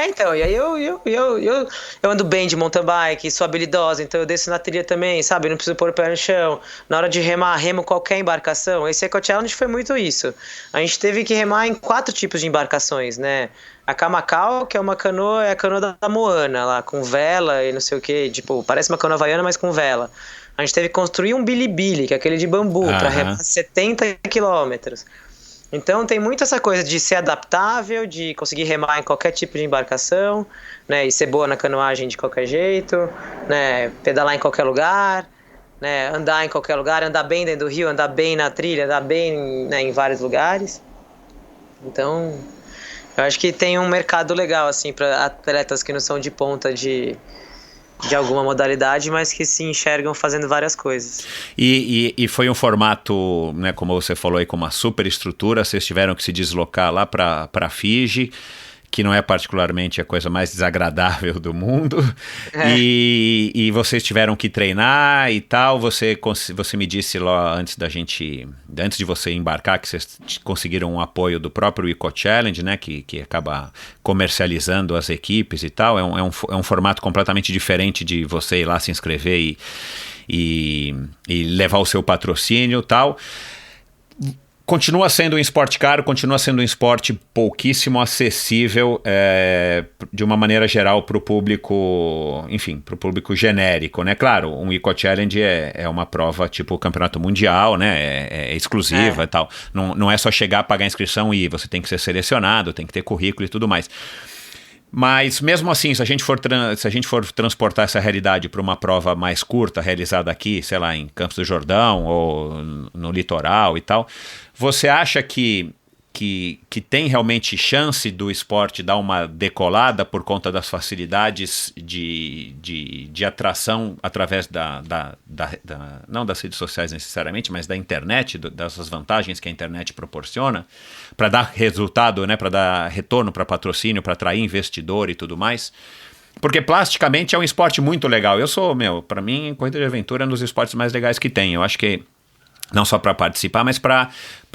Então, e aí eu ando bem de mountain bike, sou habilidosa, então eu desço na trilha também, sabe? Não preciso pôr o pé no chão. Na hora de remar, remo qualquer embarcação. Esse Eco Challenge foi muito isso. A gente teve que remar em 4 tipos de embarcações, né? A Kamakaw, que é uma canoa, é a canoa da Moana, lá, com vela e não sei o que, tipo, parece uma canoa havaiana, mas com vela. A gente teve que construir um bilibili, que é aquele de bambu, para remar 70 quilômetros. Então tem muito essa coisa de ser adaptável, de conseguir remar em qualquer tipo de embarcação, né, e ser boa na canoagem de qualquer jeito, né, pedalar em qualquer lugar, né, andar em qualquer lugar, andar bem dentro do rio, andar bem na trilha, andar bem, né, em vários lugares. Então, eu acho que tem um mercado legal assim para atletas que não são de ponta de alguma modalidade, mas que se enxergam fazendo várias coisas. E foi um formato, né, como você falou aí, com uma super estrutura. Vocês tiveram que se deslocar lá para Fiji, que não é particularmente a coisa mais desagradável do mundo, e vocês tiveram que treinar e tal. Você me disse lá antes de você embarcar, que vocês conseguiram um apoio do próprio Eco Challenge, né, que acaba comercializando as equipes e tal. É um formato completamente diferente de você ir lá se inscrever e levar o seu patrocínio e tal. Continua sendo um esporte caro, continua sendo um esporte pouquíssimo acessível de uma maneira geral para o público, enfim, para o público genérico, né? Claro, um Eco Challenge é uma prova tipo campeonato mundial, né? É exclusiva e tal. Não é só chegar, pagar a inscrição e ir, você tem que ser selecionado, tem que ter currículo e tudo mais. Mas mesmo assim, se a gente for transportar essa realidade para uma prova mais curta, realizada aqui, sei lá, em Campos do Jordão ou no litoral e tal, você acha que tem realmente chance do esporte dar uma decolada por conta das facilidades de atração através não das redes sociais necessariamente, mas da internet, dessas vantagens que a internet proporciona, para dar resultado, né, para dar retorno para patrocínio, para atrair investidor e tudo mais? Porque plasticamente é um esporte muito legal. Para mim, corrida de aventura é um dos esportes mais legais que tem. Eu acho que não só para participar, mas para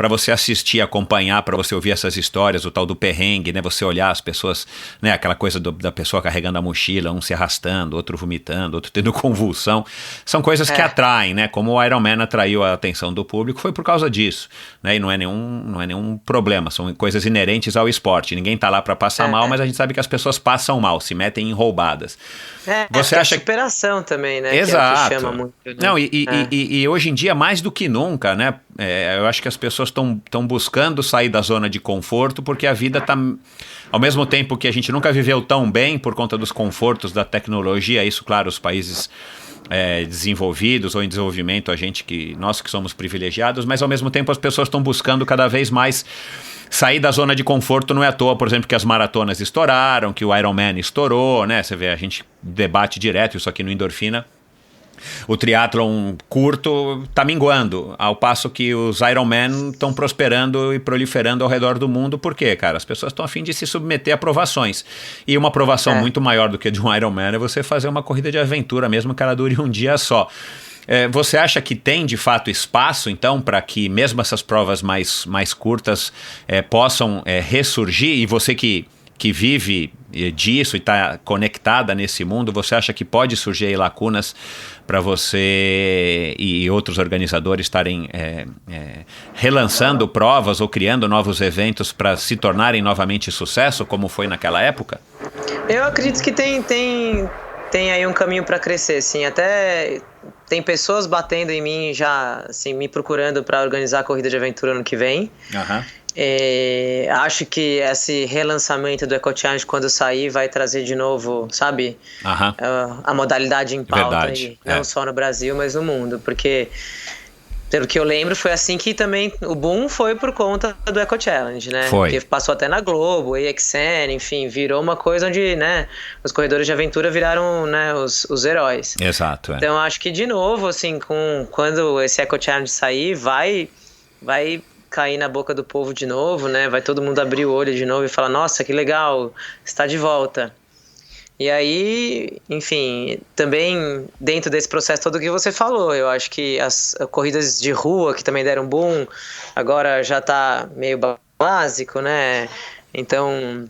você assistir, acompanhar, para você ouvir essas histórias, o tal do perrengue, né? Você olhar as pessoas, né? Aquela coisa da pessoa carregando a mochila, um se arrastando, outro vomitando, outro tendo convulsão. São coisas que atraem, né? Como o Ironman atraiu a atenção do público, foi por causa disso, né? E não é nenhum problema, são coisas inerentes ao esporte. Ninguém está lá para passar mal, mas a gente sabe que as pessoas passam mal, se metem em roubadas. Você acha a superação também, né? Exato. Que é o que chama muito, né? Não, e hoje em dia, mais do que nunca, né? Eu acho que as pessoas estão buscando sair da zona de conforto, porque a vida está, ao mesmo tempo que a gente nunca viveu tão bem por conta dos confortos da tecnologia, isso, claro, os países desenvolvidos ou em desenvolvimento, nós que somos privilegiados, mas ao mesmo tempo as pessoas estão buscando cada vez mais sair da zona de conforto. Não é à toa, por exemplo, que as maratonas estouraram, que o Ironman estourou, né? Você vê, a gente debate direto isso aqui no Endorfina. O triatlon curto está minguando, ao passo que os Ironman estão prosperando e proliferando ao redor do mundo. Por quê, cara? As pessoas estão a fim de se submeter a provações. E uma provação muito maior do que de um Ironman é você fazer uma corrida de aventura, mesmo que ela dure um dia só. Você acha que tem, de fato, espaço, então, para que mesmo essas provas mais curtas possam ressurgir? E você que vive disso e está conectada nesse mundo, você acha que pode surgir aí lacunas para você e outros organizadores estarem relançando provas ou criando novos eventos para se tornarem novamente sucesso, como foi naquela época? Eu acredito que tem aí um caminho para crescer, sim. Até tem pessoas batendo em mim já, assim, me procurando para organizar a corrida de aventura ano que vem. Acho que esse relançamento do Eco Challenge, quando sair, vai trazer de novo, sabe, a modalidade em pauta. Aí, não só no Brasil, mas no mundo, porque pelo que eu lembro, foi assim que também o boom foi por conta do Eco Challenge, né? Foi. Que passou até na Globo, AXN, enfim, virou uma coisa onde, né, os corredores de aventura viraram, né, os heróis. Exato. Então, acho que, de novo, assim, quando esse Eco Challenge sair, vai cair na boca do povo de novo, né? Vai todo mundo abrir o olho de novo e falar, nossa, que legal, está de volta. E aí, enfim, também dentro desse processo todo que você falou, eu acho que as corridas de rua, que também deram boom, agora já tá meio básico, né? Então...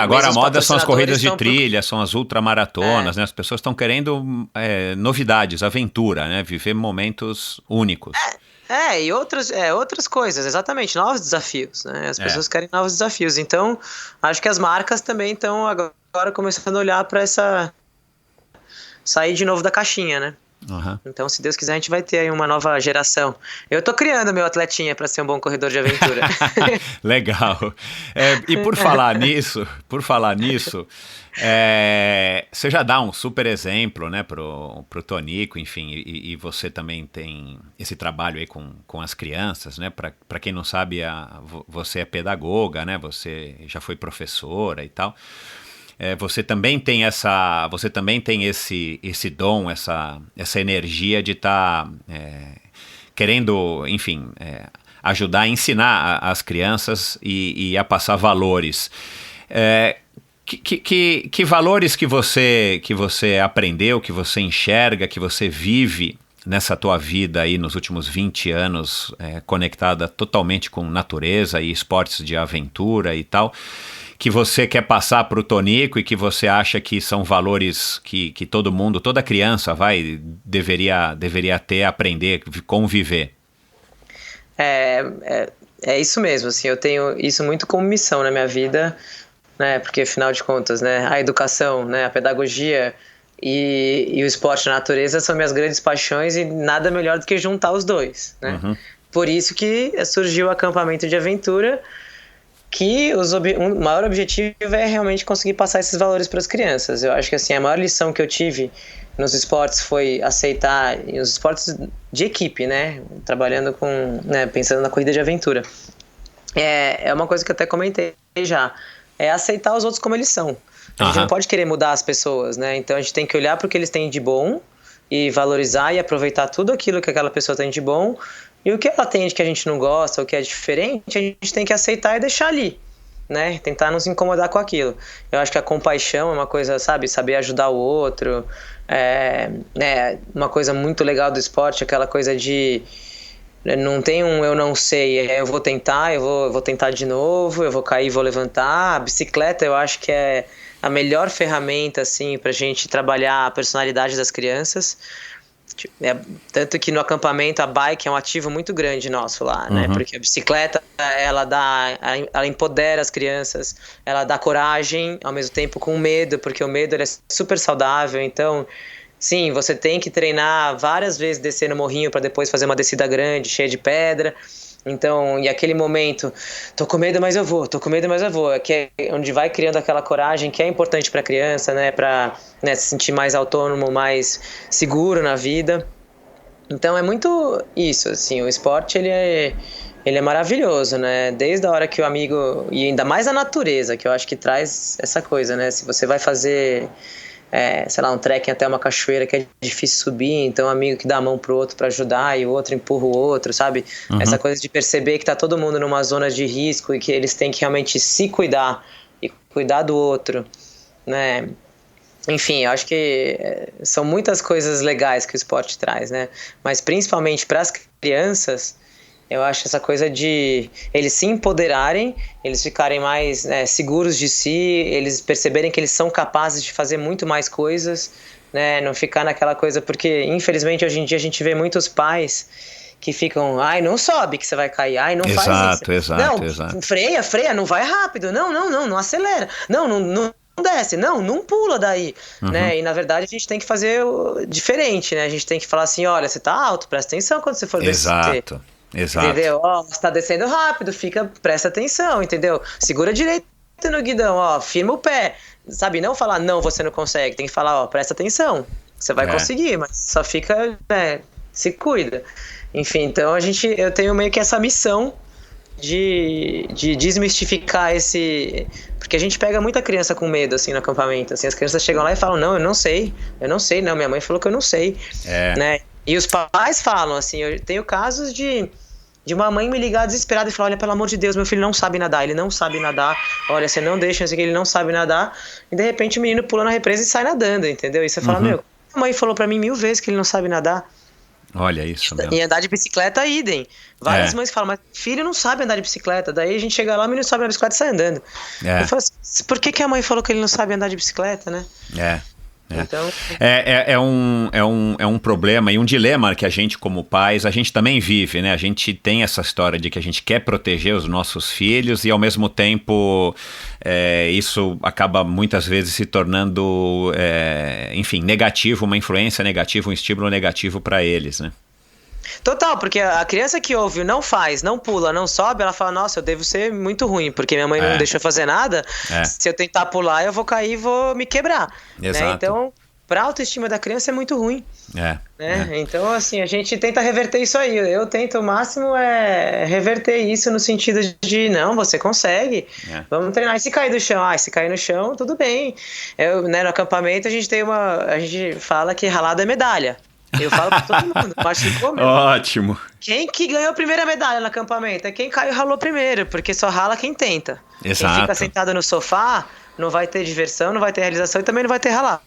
agora a moda são as corridas de trilha, são as ultramaratonas, né? As pessoas estão querendo novidades, aventura, né? Viver momentos únicos. E outras coisas, exatamente, novos desafios, né? As pessoas querem novos desafios. Então, acho que as marcas também estão agora começando a olhar para sair de novo da caixinha, né? Uhum. Então, se Deus quiser, a gente vai ter aí uma nova geração. Eu tô criando meu atletinha para ser um bom corredor de aventura. Legal. E por falar nisso, você já dá um super exemplo, né, pro Tonico, enfim, e você também tem esse trabalho aí com as crianças, né? Para quem não sabe, você é pedagoga, né? Você já foi professora e tal. Você também tem esse dom, essa energia de estar querendo, enfim, ajudar a ensinar as crianças e a passar valores. Que valores que você aprendeu, que você enxerga, que você vive nessa tua vida aí nos últimos 20 anos, conectada totalmente com natureza e esportes de aventura e tal, que você quer passar para o Tonico e que você acha que são valores que todo mundo, toda criança deveria ter, aprender, conviver? É isso mesmo, assim, eu tenho isso muito como missão na minha vida, né, porque afinal de contas, né, a educação, né, a pedagogia e o esporte na natureza são minhas grandes paixões e nada melhor do que juntar os dois, né? Uhum. Por isso que surgiu o acampamento de aventura, que o maior objetivo é realmente conseguir passar esses valores para as crianças. Eu acho que assim, a maior lição que eu tive nos esportes foi aceitar, os esportes de equipe, né, trabalhando pensando na corrida de aventura. É uma coisa que eu até comentei já, é aceitar os outros como eles são. A gente não pode querer mudar as pessoas, né? Então a gente tem que olhar para o que eles têm de bom e valorizar e aproveitar tudo aquilo que aquela pessoa tem de bom. E o que ela tem de que a gente não gosta, o que é diferente, a gente tem que aceitar e deixar ali, né? Tentar não se incomodar com aquilo. Eu acho que a compaixão é uma coisa, sabe? Saber ajudar o outro. Uma coisa muito legal do esporte, aquela coisa de... Não tem eu não sei, eu vou tentar, eu vou tentar de novo, eu vou cair, vou levantar. A bicicleta eu acho que é a melhor ferramenta, assim, pra gente trabalhar a personalidade das crianças. Tanto que no acampamento a bike é um ativo muito grande nosso lá, né? Porque a bicicleta, ela empodera as crianças, ela dá coragem, ao mesmo tempo com medo, porque o medo ele é super saudável. Então, sim, você tem que treinar várias vezes descer no morrinho para depois fazer uma descida grande, cheia de pedra. Então, e aquele momento, tô com medo, mas eu vou, que é onde vai criando aquela coragem que é importante para a criança, né, para se sentir mais autônomo, mais seguro na vida. Então é muito isso, assim, o esporte ele é maravilhoso, né, desde a hora que o amigo, e ainda mais a natureza, que eu acho que traz essa coisa, né, se você vai fazer... um trekking até uma cachoeira que é difícil subir, então um amigo que dá a mão pro outro para ajudar e o outro empurra o outro, sabe? Essa coisa de perceber que tá todo mundo numa zona de risco e que eles têm que realmente se cuidar e cuidar do outro, né? Enfim, eu acho que são muitas coisas legais que o esporte traz, né? Mas principalmente para as crianças, eu acho essa coisa de eles se empoderarem, eles ficarem mais seguros de si, eles perceberem que eles são capazes de fazer muito mais coisas, né? Não ficar naquela coisa, porque infelizmente hoje em dia a gente vê muitos pais que ficam, não sobe que você vai cair, não faz isso. Exato. Freia, não vai rápido, não acelera, não desce, não pula daí, né? E na verdade a gente tem que fazer diferente, né? A gente tem que falar assim, olha, você tá alto, presta atenção quando você for descer. Exato. Entendeu? Você tá descendo rápido, presta atenção, entendeu? Segura direito no guidão, firma o pé, sabe? Não falar, não, você não consegue, tem que falar, presta atenção, você vai conseguir, mas só fica, se cuida. Enfim, então eu tenho meio que essa missão de desmistificar esse... Porque a gente pega muita criança com medo, assim, no acampamento, assim, as crianças chegam lá e falam, não, eu não sei, minha mãe falou que eu não sei, né? E os pais falam, assim, eu tenho casos de uma mãe me ligar desesperada e falar, olha, pelo amor de Deus, meu filho não sabe nadar, ele não sabe nadar, olha, você não deixa, assim, que ele não sabe nadar, e de repente o menino pula na represa e sai nadando, entendeu? E você fala, a mãe falou pra mim 1000 vezes que ele não sabe nadar. Olha isso mesmo. E andar de bicicleta, idem. Várias mães falam, mas filho não sabe andar de bicicleta. Daí a gente chega lá, o menino sobe na bicicleta e sai andando. Eu falo assim, por que a mãe falou que ele não sabe andar de bicicleta, né? Então... É um problema e um dilema que a gente, como pais, a gente também vive, né? A gente tem essa história de que a gente quer proteger os nossos filhos e, ao mesmo tempo, isso acaba muitas vezes se tornando, enfim, negativo, uma influência negativa, um estímulo negativo para eles, né? Total, porque a criança que ouve não faz, não pula, não sobe, ela fala, nossa, eu devo ser muito ruim, porque minha mãe não deixou fazer nada, se eu tentar pular eu vou cair e vou me quebrar. Exato. Né? Então, pra autoestima da criança é muito ruim. Né? Então, assim, a gente tenta reverter isso aí. Eu tento o máximo reverter isso no sentido de, não, você consegue, vamos treinar. E se cair do chão? Se cair no chão, tudo bem. No acampamento a gente fala que ralado é medalha. Eu falo pra todo mundo, machucou mesmo. Ótimo. Quem que ganhou a primeira medalha no acampamento? É quem caiu e ralou primeiro, porque só rala quem tenta. Exato. Quem fica sentado no sofá não vai ter diversão, não vai ter realização e também não vai ter ralar.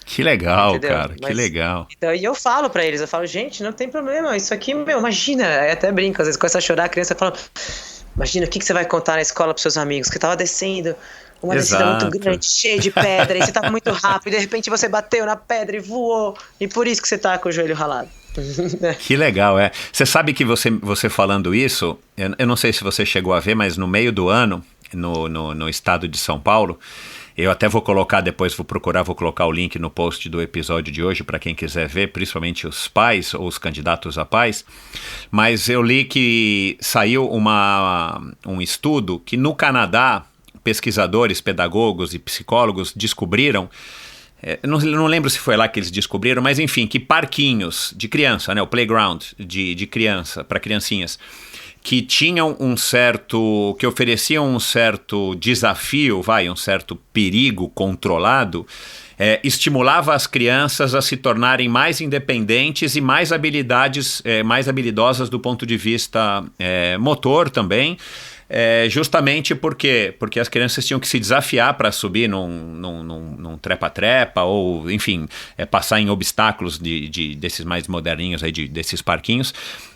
Que legal, entendeu? cara, que legal. Então, e eu falo pra eles, gente, não tem problema, isso aqui, imagina, eu até brinco, às vezes começa a chorar, a criança fala, imagina, o que você vai contar na escola pros seus amigos, que tava descendo uma descida muito grande, cheia de pedra, e você tava muito rápido, e de repente você bateu na pedra e voou, e por isso que você tá com o joelho ralado. Que legal, Você sabe que você falando isso, eu não sei se você chegou a ver, mas no meio do ano, no estado de São Paulo, eu até vou colocar depois, vou colocar o link no post do episódio de hoje para quem quiser ver, principalmente os pais ou os candidatos a pais, mas eu li que saiu um estudo que no Canadá, pesquisadores, pedagogos e psicólogos descobriram, não lembro se foi lá que eles descobriram, mas enfim, que parquinhos de criança, né, o playground de criança, para criancinhas, que tinham que ofereciam um certo desafio, um certo perigo controlado, estimulava as crianças a se tornarem mais independentes e mais habilidosas do ponto de vista motor também, justamente porque as crianças tinham que se desafiar para subir num trepa-trepa ou, enfim, passar em obstáculos desses mais moderninhos, aí, desses parquinhos,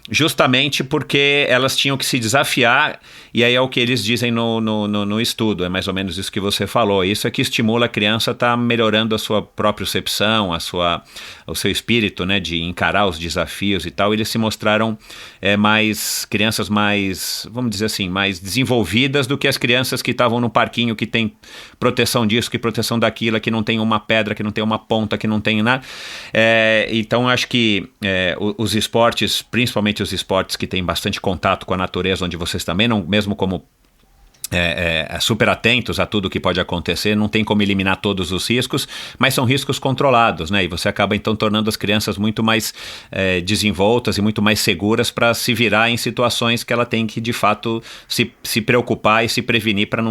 justamente porque elas tinham que se desafiar, e aí é o que eles dizem no estudo, é mais ou menos isso que você falou, isso é que estimula a criança a estar melhorando a sua propriocepção, o seu espírito, né, de encarar os desafios e tal. Eles se mostraram crianças mais, vamos dizer assim, mais desenvolvidas do que as crianças que estavam no parquinho, que tem proteção disso, que proteção daquilo, que não tem uma pedra, que não tem uma ponta, que não tem nada. Então acho que os esportes, principalmente os esportes que têm bastante contato com a natureza, onde vocês também, mesmo como super atentos a tudo que pode acontecer, não tem como eliminar todos os riscos, mas são riscos controlados, né? E você acaba então tornando as crianças muito mais desenvoltas e muito mais seguras para se virar em situações que ela tem que de fato se preocupar e se prevenir para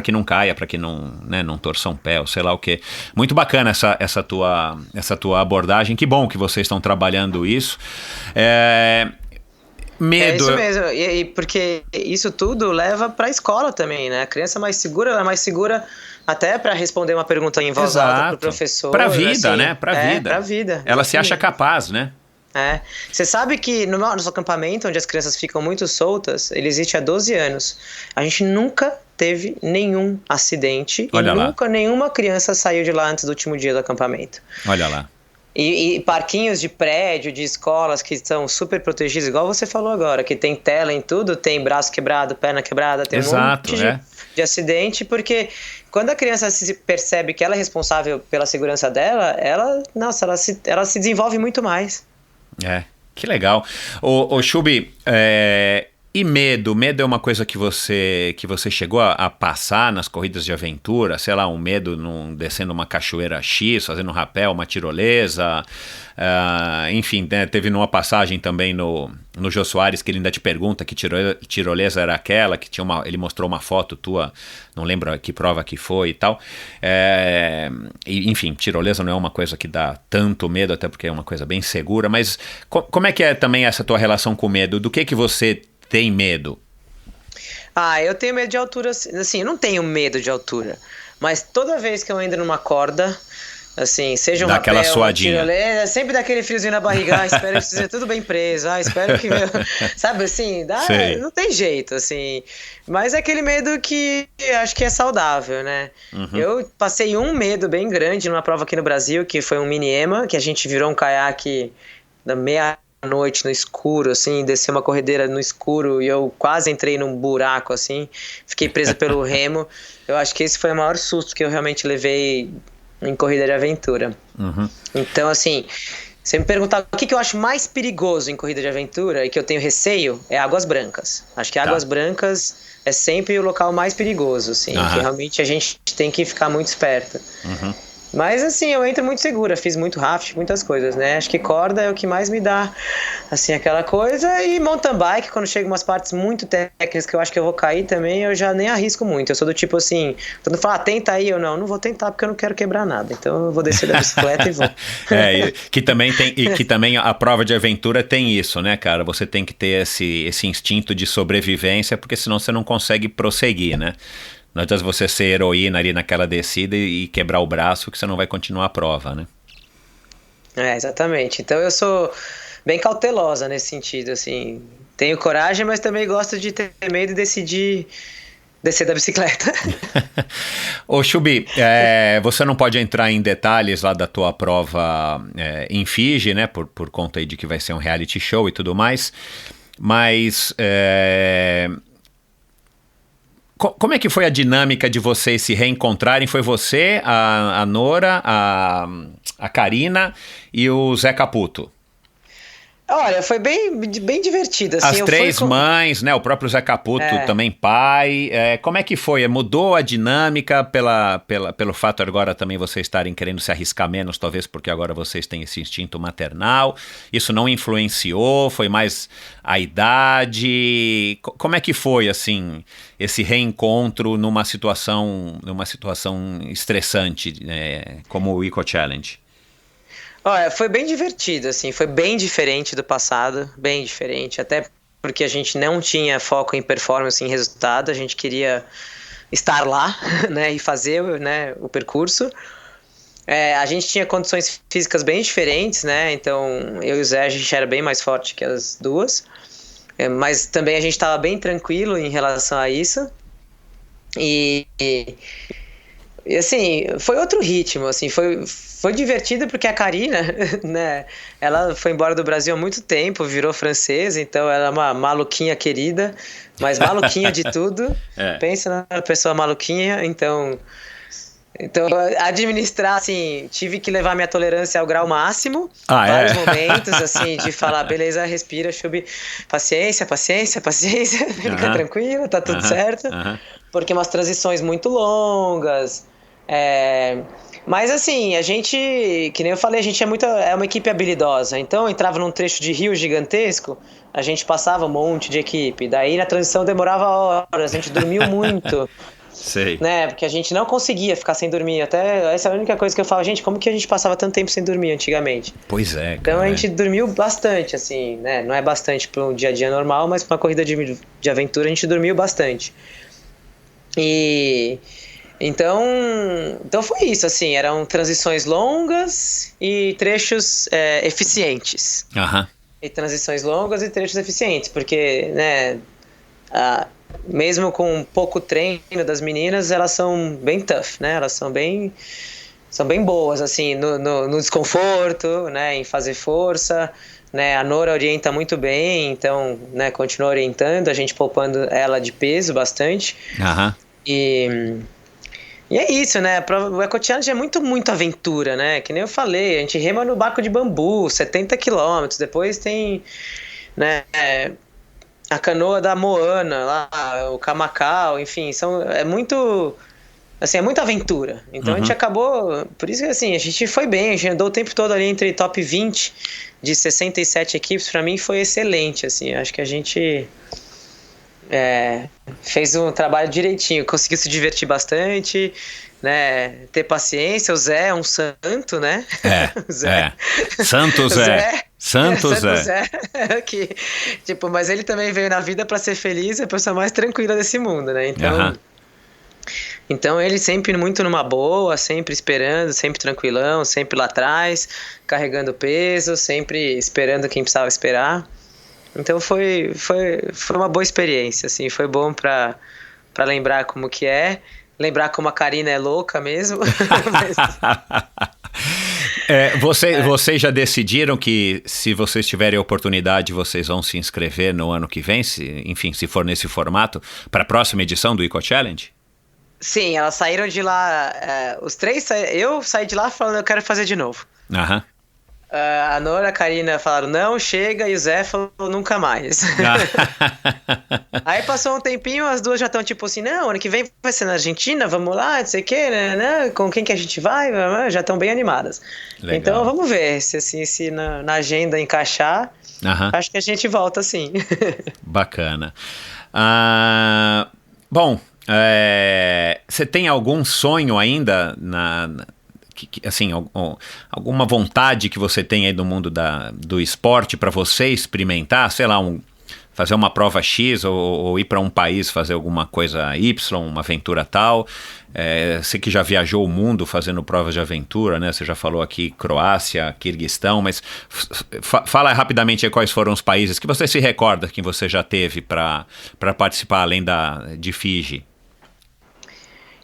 que não caia, para que não torça um pé ou sei lá o que. Muito bacana essa tua abordagem, que bom que vocês estão trabalhando isso. Medo. É isso mesmo, e porque isso tudo leva para a escola também, né? A criança mais segura, ela é mais segura até para responder uma pergunta em voz alta pro professor. Para a vida, assim, né? Para a vida. Ela se acha capaz, né? Você sabe que no nosso acampamento, onde as crianças ficam muito soltas, ele existe há 12 anos. A gente nunca teve nenhum acidente nunca nenhuma criança saiu de lá antes do último dia do acampamento. Olha lá. E parquinhos de prédio, de escolas que estão super protegidos, igual você falou agora, que tem tela em tudo, tem braço quebrado, perna quebrada, tem um monte de acidente, porque quando a criança se percebe que ela é responsável pela segurança dela, ela se desenvolve muito mais. Que legal. Ô Chubi, e medo? Medo é uma coisa que você chegou a passar nas corridas de aventura? Sei lá, um medo descendo uma cachoeira X, fazendo um rapel, uma tirolesa. Enfim, né, teve numa passagem também no Jô Soares que ele ainda te pergunta que tirolesa era aquela, que ele mostrou uma foto tua, não lembro que prova que foi e tal. Enfim, tirolesa não é uma coisa que dá tanto medo, até porque é uma coisa bem segura, mas como é que é também essa tua relação com medo? Do que você tem medo? Eu tenho medo de altura, assim, eu não tenho medo de altura, mas toda vez que eu entro numa corda, Assim, seja um Daquela rapel, suadinha. tirolesa, sempre dá aquele friozinho na barriga, espero que esteja tudo bem preso, espero que... Sabe, assim, não tem jeito, assim. Mas é aquele medo que acho que é saudável, né? Eu passei um medo bem grande numa prova aqui no Brasil, que foi um mini-ema, que a gente virou um caiaque da meia-noite no escuro, assim, desceu uma corredeira no escuro e eu quase entrei num buraco, assim, fiquei preso pelo remo. Eu acho que esse foi o maior susto que eu realmente levei em corrida de aventura. Então, assim, você me perguntar o que eu acho mais perigoso em corrida de aventura e que eu tenho receio, é Águas Brancas. Acho que Águas Brancas é sempre o local mais perigoso, assim, que realmente a gente tem que ficar muito esperto. Mas, assim, eu entro muito segura, fiz muito raft, muitas coisas, né? Acho que corda é o que mais me dá, assim, aquela coisa. E mountain bike, quando chega umas partes muito técnicas que eu acho que eu vou cair também, eu já nem arrisco muito. Eu sou do tipo assim, todo mundo fala, tenta aí, eu não vou tentar porque eu não quero quebrar nada. Então eu vou descer da bicicleta e vou. Que também a prova de aventura tem isso, né, cara? Você tem que ter esse instinto de sobrevivência, porque senão você não consegue prosseguir, né? Não adianta você ser heroína ali naquela descida e quebrar o braço que você não vai continuar a prova, né? Exatamente. Então eu sou bem cautelosa nesse sentido, assim. Tenho coragem, mas também gosto de ter medo e decidir descer da bicicleta. Ô Chubi, você não pode entrar em detalhes lá da tua prova em Fiji, né? Por conta aí de que vai ser um reality show e tudo mais. Mas... Como é que foi a dinâmica de vocês se reencontrarem? Foi você, a Nora, a Karina e o Zé Caputo? Olha, foi bem divertido. Assim, As três mães, né? O próprio Zé Caputo também pai. Como é que foi? Mudou a dinâmica pelo fato agora também vocês estarem querendo se arriscar menos, talvez porque agora vocês têm esse instinto maternal. Isso não influenciou? Foi mais a idade? Como é que foi, assim, esse reencontro numa situação estressante, como o Eco Challenge? Olha, foi bem divertido, assim, foi bem diferente do passado, bem diferente, até porque a gente não tinha foco em performance, em resultado, a gente queria estar lá, né, e fazer, né, o percurso. A gente tinha condições físicas bem diferentes, né, então eu e o Zé, a gente era bem mais forte que as duas, mas também a gente estava bem tranquilo em relação a isso, e assim, foi outro ritmo, assim, foi divertido porque a Karina, né, ela foi embora do Brasil há muito tempo, virou francesa, então ela é uma maluquinha querida, mas maluquinha de tudo. Pensa na pessoa maluquinha, então administrar, assim, tive que levar minha tolerância ao grau máximo, vários momentos, assim, de falar, beleza, respira, Chubi, paciência, fica tranquila, tá tudo certo, porque umas transições muito longas, mas assim, a gente, que nem eu falei, a gente é uma equipe habilidosa, então entrava num trecho de rio gigantesco, a gente passava um monte de equipe, daí na transição demorava horas, a gente dormiu muito. Sei. Né, porque a gente não conseguia ficar sem dormir, até essa é a única coisa que eu falo, gente, como que a gente passava tanto tempo sem dormir antigamente? Pois é. Então a gente dormiu bastante, assim, né, não é bastante para um dia a dia normal, mas para uma corrida de aventura a gente dormiu bastante. Então foi isso, assim, eram transições longas e trechos eficientes. E transições longas e trechos eficientes, porque, né, mesmo com pouco treino das meninas, elas são bem tough, né, elas são bem boas, assim, no desconforto, né, em fazer força, né, a Nora orienta muito bem, então, né, continua orientando, a gente poupando ela de peso bastante. E é isso, né? O Eco Challenge é muito aventura, né? Que nem eu falei, a gente rema no barco de bambu, 70 km. Depois tem, né, a canoa da Moana, lá, o Camacau, enfim, é muita aventura. Então a gente acabou, por isso que assim, a gente foi bem, a gente andou o tempo todo ali entre top 20 de 67 equipes, pra mim foi excelente, assim, acho que a gente fez um trabalho direitinho, conseguiu se divertir bastante, né, ter paciência. O Zé é um santo, né? Santo Zé. Santo Zé. Que, tipo, mas ele também veio na vida para ser feliz, é a pessoa mais tranquila desse mundo, né? Então, Então ele sempre muito numa boa, sempre esperando, sempre tranquilão, sempre lá atrás, carregando peso, sempre esperando quem precisava esperar. Então foi uma boa experiência, assim, foi bom pra lembrar como que é, lembrar como a Karina é louca mesmo. Vocês já decidiram que se vocês tiverem a oportunidade, vocês vão se inscrever no ano que vem, se for nesse formato, para a próxima edição do Eco Challenge? Sim, elas saíram de lá, os três, eu saí de lá falando eu quero fazer de novo. Aham. A Nora, a Karina falaram não, chega, e o Zé falou nunca mais. Aí passou um tempinho, as duas já estão tipo assim, não, ano que vem vai ser na Argentina, vamos lá, não sei o que, né? Com quem que a gente vai? Já estão bem animadas. Legal. Então vamos ver se na agenda encaixar, acho que a gente volta sim. Bacana. Bom, você tem algum sonho ainda assim, alguma vontade que você tem aí do mundo do esporte para você experimentar, sei lá, fazer uma prova X ou ir para um país fazer alguma coisa Y, uma aventura tal? Você que já viajou o mundo fazendo provas de aventura, né? Você já falou aqui Croácia, Quirguistão, mas fala rapidamente aí quais foram os países que você se recorda que você já teve para participar além de Fiji.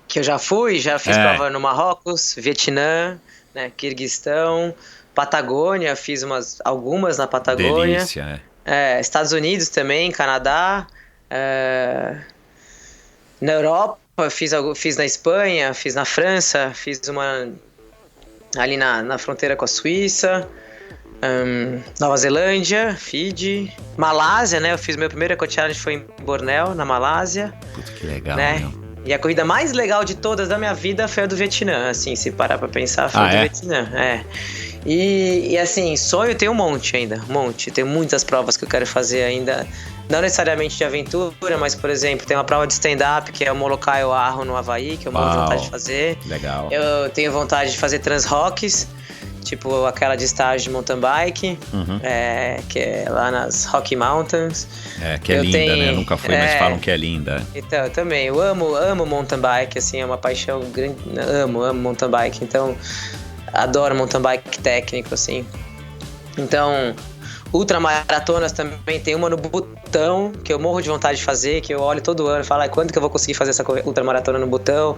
Que eu já fiz prova no Marrocos, Vietnã, né, Quirguistão, Patagônia, fiz algumas na Patagônia. Delícia, Estados Unidos também, Canadá, na Europa, fiz na Espanha, fiz na França, fiz uma ali na fronteira com a Suíça, Nova Zelândia, Fiji, Malásia, né, eu fiz meu primeiro Eco Challenge foi em Bornéu, na Malásia. Puta, que legal, né? Meu. E a corrida mais legal de todas da minha vida foi a do Vietnã, assim, se parar pra pensar, foi a do Vietnã, E assim, sonho tem um monte ainda, tem muitas provas que eu quero fazer ainda, não necessariamente de aventura, mas, por exemplo, tem uma prova de stand-up, que é o Molokai Oahu no Havaí, que eu morro de vontade de fazer. Legal. Eu tenho vontade de fazer Trans-Rocks, tipo aquela de estágio de mountain bike, que é lá nas Rocky Mountains. Que é linda, né? Eu nunca fui, mas falam que é linda. Então, eu também, eu amo mountain bike, assim, é uma paixão grande, amo mountain bike, então, adoro mountain bike técnico, assim. Então, ultramaratonas também, tem uma no Butão, que eu morro de vontade de fazer, que eu olho todo ano e falo, quando que eu vou conseguir fazer essa ultramaratona no Butão?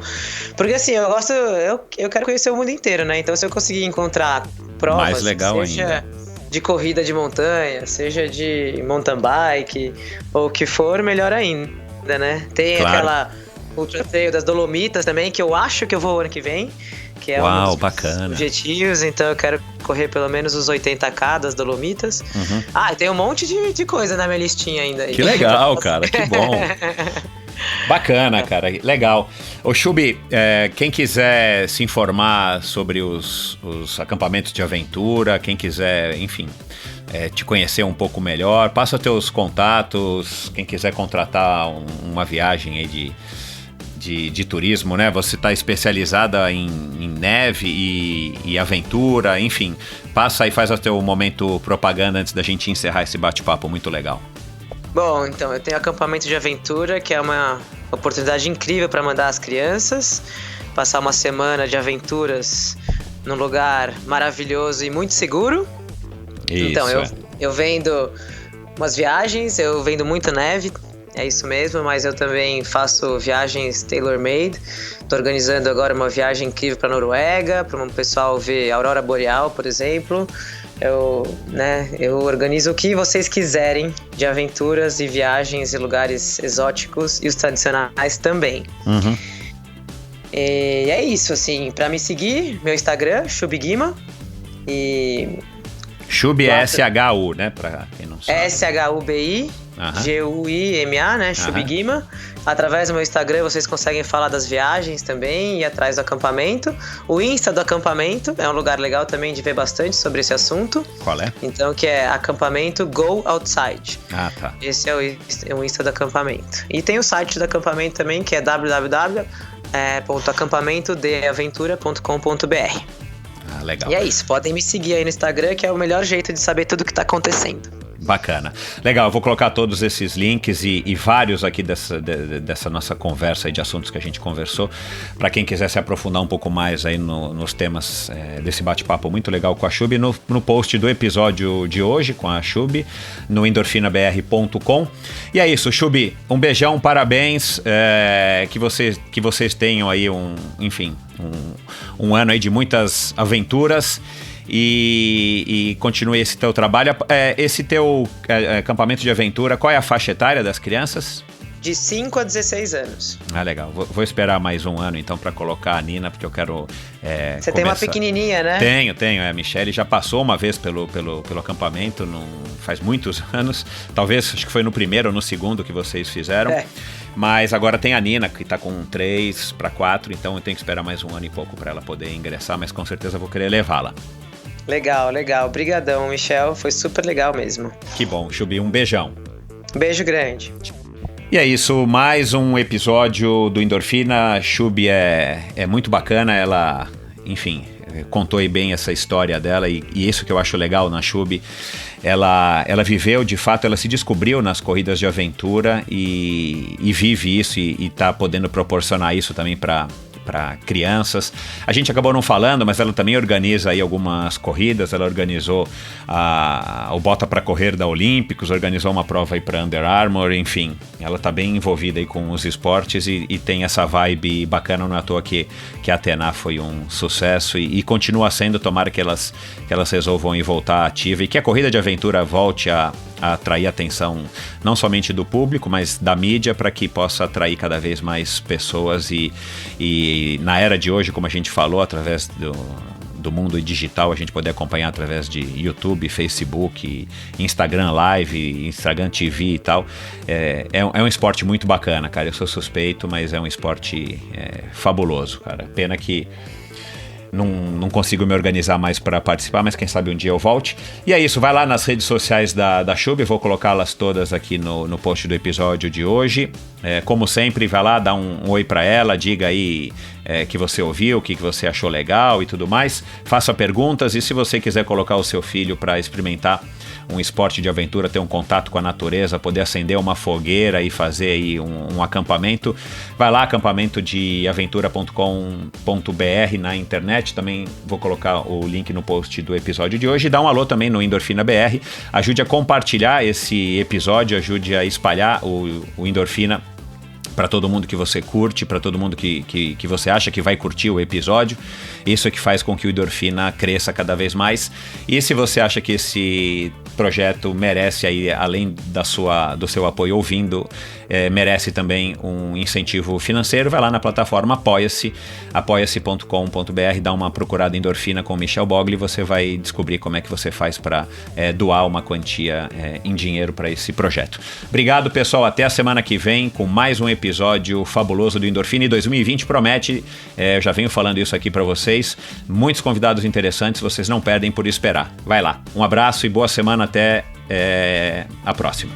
Porque assim, eu quero conhecer o mundo inteiro, né? Então se eu conseguir encontrar provas, mais legal seja ainda, de corrida de montanha, seja de mountain bike, ou o que for, melhor ainda, né? Tem aquela Ultra Trail das Dolomitas também, que eu acho que eu vou ano que vem, que é um dos objetivos, então eu quero correr pelo menos os 80K das Dolomitas. E tem um monte de coisa na minha listinha ainda. Que legal, cara, que bom. Bacana, cara, legal. Ô Chubi, quem quiser se informar sobre os acampamentos de aventura, quem quiser, enfim, te conhecer um pouco melhor, passa teus contatos, quem quiser contratar uma viagem aí de turismo, né? Você está especializada em neve e aventura, enfim. Passa aí, faz o teu momento propaganda antes da gente encerrar esse bate-papo muito legal. Bom, então, eu tenho acampamento de aventura, que é uma oportunidade incrível para mandar as crianças, passar uma semana de aventuras num lugar maravilhoso e muito seguro. Isso, então, eu vendo umas viagens, eu vendo muita neve, é isso mesmo, mas eu também faço viagens tailor-made. Tô organizando agora uma viagem incrível para Noruega, para um pessoal ver a Aurora Boreal, por exemplo. Eu organizo o que vocês quiserem de aventuras e viagens e lugares exóticos e os tradicionais também. E é isso, assim, para me seguir, meu Instagram, Chubi Guima. E Chubi é S-H-U, né? Pra quem não sabe. S-H-U-B-I, G-U-I-M-A, né? Chubi Guima. Através do meu Instagram vocês conseguem falar das viagens também e ir atrás do acampamento. O Insta do acampamento é um lugar legal também de ver bastante sobre esse assunto. Qual é? Então, que é acampamento Go Outside. Tá. Esse é o Insta do acampamento. E tem o site do acampamento também, que é www.acampamentodeaventura.com.br. Legal. E é isso, podem me seguir aí no Instagram, que é o melhor jeito de saber tudo que tá acontecendo. Bacana. Legal, eu vou colocar todos esses links e vários aqui dessa nossa conversa aí de assuntos que a gente conversou, para quem quiser se aprofundar um pouco mais aí nos temas desse bate-papo muito legal com a Chubi, no post do episódio de hoje com a Chubi, no endorfinabr.com. E é isso, Chubi, um beijão, parabéns, que vocês tenham aí um ano aí de muitas aventuras. E continue esse teu trabalho. Esse teu acampamento de aventura, qual é a faixa etária das crianças? De 5 a 16 anos. Ah, legal. Vou esperar mais um ano, então, para colocar a Nina, porque eu quero Você tem uma pequenininha, né? Tenho. A Michelle já passou uma vez pelo acampamento, faz muitos anos. Talvez, acho que foi no primeiro ou no segundo que vocês fizeram. Mas agora tem a Nina, que tá com 3 para 4, então eu tenho que esperar mais um ano e pouco para ela poder ingressar, mas com certeza vou querer levá-la. Legal. Obrigadão, Michel. Foi super legal mesmo. Que bom, Chubi. Um beijão. Beijo grande. E é isso, mais um episódio do Endorfina. A Chubi é muito bacana, ela, enfim, contou aí bem essa história dela e isso que eu acho legal na Chubi. Ela viveu, de fato, ela se descobriu nas corridas de aventura e vive isso e tá podendo proporcionar isso também para crianças. A gente acabou não falando, mas ela também organiza aí algumas corridas. Ela organizou o Bota para Correr da Olímpicos, organizou uma prova aí para Under Armour, enfim. Ela tá bem envolvida aí com os esportes e tem essa vibe bacana. Não é à toa que a Atena foi um sucesso e continua sendo. Tomara que elas resolvam ir voltar ativa e que a corrida de aventura volte a atrair a atenção não somente do público, mas da mídia, para que possa atrair cada vez mais pessoas e na era de hoje, como a gente falou, através do mundo digital, a gente poder acompanhar através de YouTube, Facebook, Instagram Live, Instagram TV e tal. É um esporte muito bacana, cara. Eu sou suspeito, mas é um esporte fabuloso, cara. Pena que não consigo me organizar mais para participar, mas quem sabe um dia eu volte. E é isso, vai lá nas redes sociais da Chubi, vou colocá-las todas aqui no post do episódio de hoje. Como sempre, vai lá, dá um oi para ela, diga aí que você ouviu, o que você achou legal e tudo mais. Faça perguntas e se você quiser colocar o seu filho para experimentar um esporte de aventura, ter um contato com a natureza, poder acender uma fogueira e fazer aí um acampamento, vai lá, acampantodeaventura.com.br na internet, também vou colocar o link no post do episódio de hoje, dá um alô também no Endorfina BR, ajude a compartilhar esse episódio, ajude a espalhar o Endorfina para todo mundo que você curte, para todo mundo que você acha que vai curtir o episódio. Isso é que faz com que o Endorfina cresça cada vez mais. E se você acha que esse projeto merece, aí, além do seu apoio ouvindo, merece também um incentivo financeiro, vai lá na plataforma apoia-se.com.br, dá uma procurada em Endorfina com o Michel Bogli e você vai descobrir como é que você faz para doar uma quantia em dinheiro para esse projeto. Obrigado, pessoal. Até a semana que vem com mais um episódio fabuloso do Endorfina. E 2020 promete, eu já venho falando isso aqui para vocês, muitos convidados interessantes, vocês não perdem por esperar. Vai lá, um abraço e boa semana, até a próxima.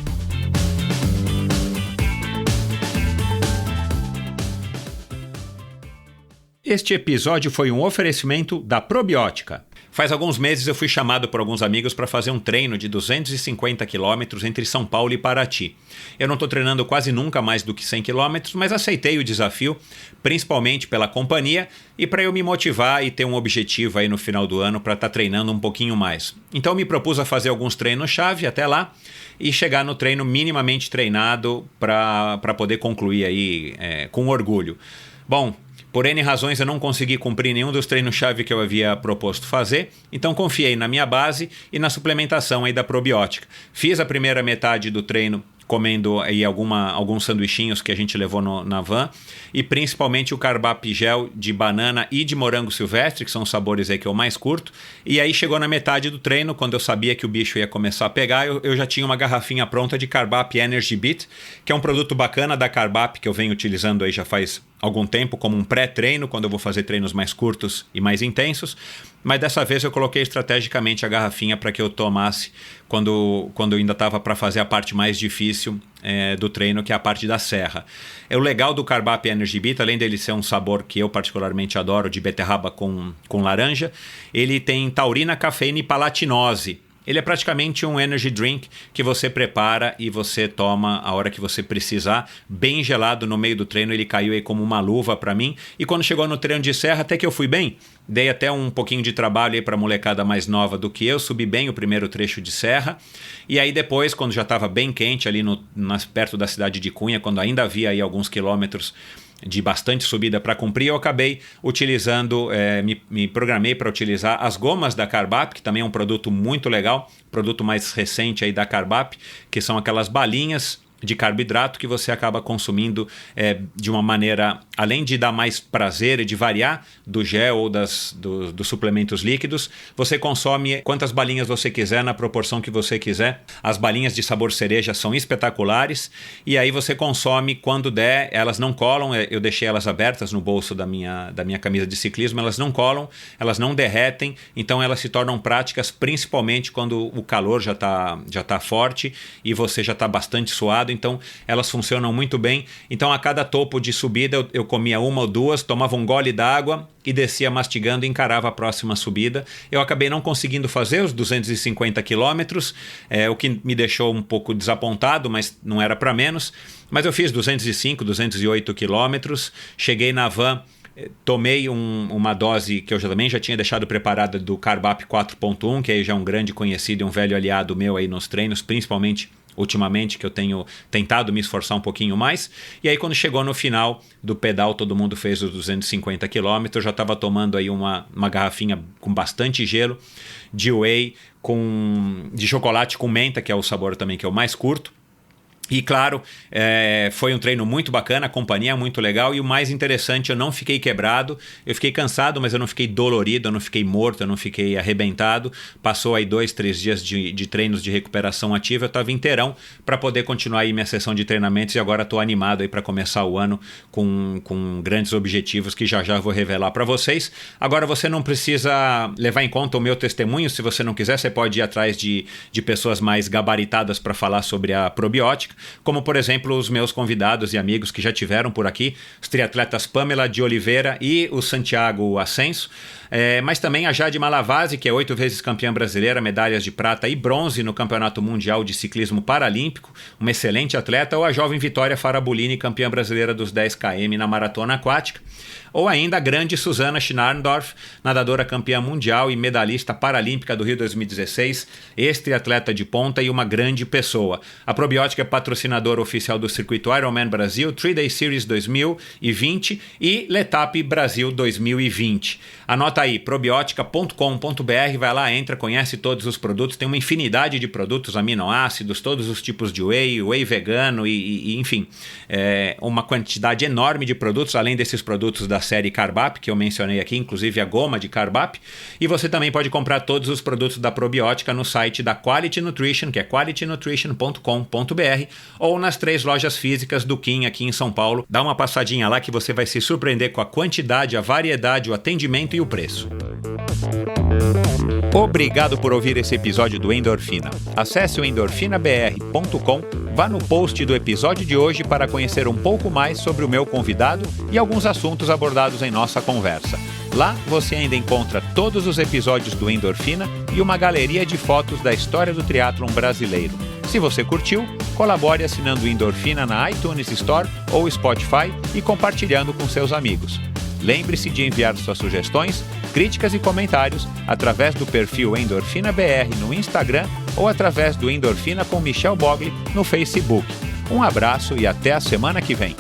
Este episódio foi um oferecimento da Probiótica. Faz alguns meses eu fui chamado por alguns amigos para fazer um treino de 250 quilômetros entre São Paulo e Paraty. Eu não estou treinando quase nunca mais do que 100 quilômetros, mas aceitei o desafio, principalmente pela companhia e para eu me motivar e ter um objetivo aí no final do ano para estar treinando um pouquinho mais. Então me propus a fazer alguns treinos-chave até lá e chegar no treino minimamente treinado para poder concluir aí com orgulho. Bom, por N razões eu não consegui cumprir nenhum dos treinos-chave que eu havia proposto fazer, então confiei na minha base e na suplementação aí da probiótica. Fiz a primeira metade do treino comendo aí alguns sanduichinhos que a gente levou na van e principalmente o Carbap Gel de banana e de morango silvestre, que são os sabores aí que eu mais curto. E aí chegou na metade do treino, quando eu sabia que o bicho ia começar a pegar, eu já tinha uma garrafinha pronta de Carbap Energy Beat, que é um produto bacana da Carbap que eu venho utilizando aí já faz algum tempo como um pré-treino, quando eu vou fazer treinos mais curtos e mais intensos, mas dessa vez eu coloquei estrategicamente a garrafinha para que eu tomasse quando eu ainda estava para fazer a parte mais difícil do treino, que é a parte da serra. O legal do Carbap Energy Beat, além dele ser um sabor que eu particularmente adoro, de beterraba com laranja, ele tem taurina, cafeína e palatinose. Ele é praticamente um energy drink que você prepara e você toma a hora que você precisar, bem gelado no meio do treino. Ele caiu aí como uma luva para mim. E quando chegou no treino de serra, até que eu fui bem. Dei até um pouquinho de trabalho aí para a molecada mais nova do que eu. Subi bem o primeiro trecho de serra. E aí depois, quando já estava bem quente ali perto da cidade de Cunha, quando ainda havia aí alguns quilômetros de bastante subida para cumprir, eu acabei utilizando, me programei para utilizar as gomas da Carbap, que também é um produto muito legal, produto mais recente aí da Carbap, que são aquelas balinhas de carboidrato que você acaba consumindo de uma maneira, além de dar mais prazer e de variar do gel ou dos suplementos líquidos, você consome quantas balinhas você quiser, na proporção que você quiser. As balinhas de sabor cereja são espetaculares e aí você consome quando der. Elas não colam, eu deixei elas abertas no bolso da minha camisa de ciclismo, elas não colam, elas não derretem, então elas se tornam práticas principalmente quando o calor já tá forte e você já está bastante suado. Então elas funcionam muito bem. Então a cada topo de subida eu comia uma ou duas, tomava um gole d'água e descia mastigando e encarava a próxima subida. Eu acabei não conseguindo fazer os 250 quilômetros, o que me deixou um pouco desapontado, mas não era para menos. Mas eu fiz 205, 208 quilômetros, cheguei na van, tomei uma dose que eu também já tinha deixado preparada do Carbap 4.1, que aí já é um grande conhecido e um velho aliado meu aí nos treinos, principalmente ultimamente, que eu tenho tentado me esforçar um pouquinho mais. E aí quando chegou no final do pedal, todo mundo fez os 250 km, eu já estava tomando aí uma garrafinha com bastante gelo de whey de chocolate com menta, que é o sabor também que eu mais curto. E claro, foi um treino muito bacana, a companhia é muito legal e o mais interessante, eu não fiquei quebrado, eu fiquei cansado, mas eu não fiquei dolorido, eu não fiquei morto, eu não fiquei arrebentado. Passou aí 2-3 dias de treinos de recuperação ativa, eu estava inteirão para poder continuar aí minha sessão de treinamentos e agora estou animado aí para começar o ano com grandes objetivos que já vou revelar para vocês. Agora você não precisa levar em conta o meu testemunho, se você não quiser, você pode ir atrás de pessoas mais gabaritadas para falar sobre a probiótica, como por exemplo os meus convidados e amigos que já tiveram por aqui, os triatletas Pamela de Oliveira e o Santiago Ascenso, mas também a Jade Malavasi, que é 8 vezes campeã brasileira, medalhas de prata e bronze no Campeonato Mundial de Ciclismo Paralímpico, uma excelente atleta, ou a jovem Vitória Farabolini, campeã brasileira dos 10 km na maratona aquática, ou ainda a grande Susana Schnarndorf, nadadora campeã mundial e medalhista paralímpica do Rio 2016, ex-triatleta de ponta e uma grande pessoa. A Probiótica é patrocinadora oficial do circuito Ironman Brasil, 3-Day Series 2020 e Letap Brasil 2020. Anota aí, probiotica.com.br, vai lá, entra, conhece todos os produtos, tem uma infinidade de produtos, aminoácidos, todos os tipos de whey vegano e enfim, uma quantidade enorme de produtos, além desses produtos da série Carbap, que eu mencionei aqui, inclusive a goma de Carbap, e você também pode comprar todos os produtos da Probiótica no site da Quality Nutrition, que é qualitynutrition.com.br, ou nas 3 lojas físicas do Kim aqui em São Paulo. Dá uma passadinha lá que você vai se surpreender com a quantidade, a variedade, o atendimento e o preço. Obrigado por ouvir esse episódio do Endorfina. Acesse o endorfinabr.com, vá no post do episódio de hoje para conhecer um pouco mais sobre o meu convidado e alguns assuntos abordados em nossa conversa. Lá você ainda encontra todos os episódios do Endorfina e uma galeria de fotos da história do triatlon brasileiro. Se você curtiu, colabore assinando o Endorfina na iTunes Store ou Spotify e compartilhando com seus amigos. Lembre-se de enviar suas sugestões, críticas e comentários através do perfil Endorfina BR no Instagram ou através do Endorfina com Michel Bogli no Facebook. Um abraço e até a semana que vem.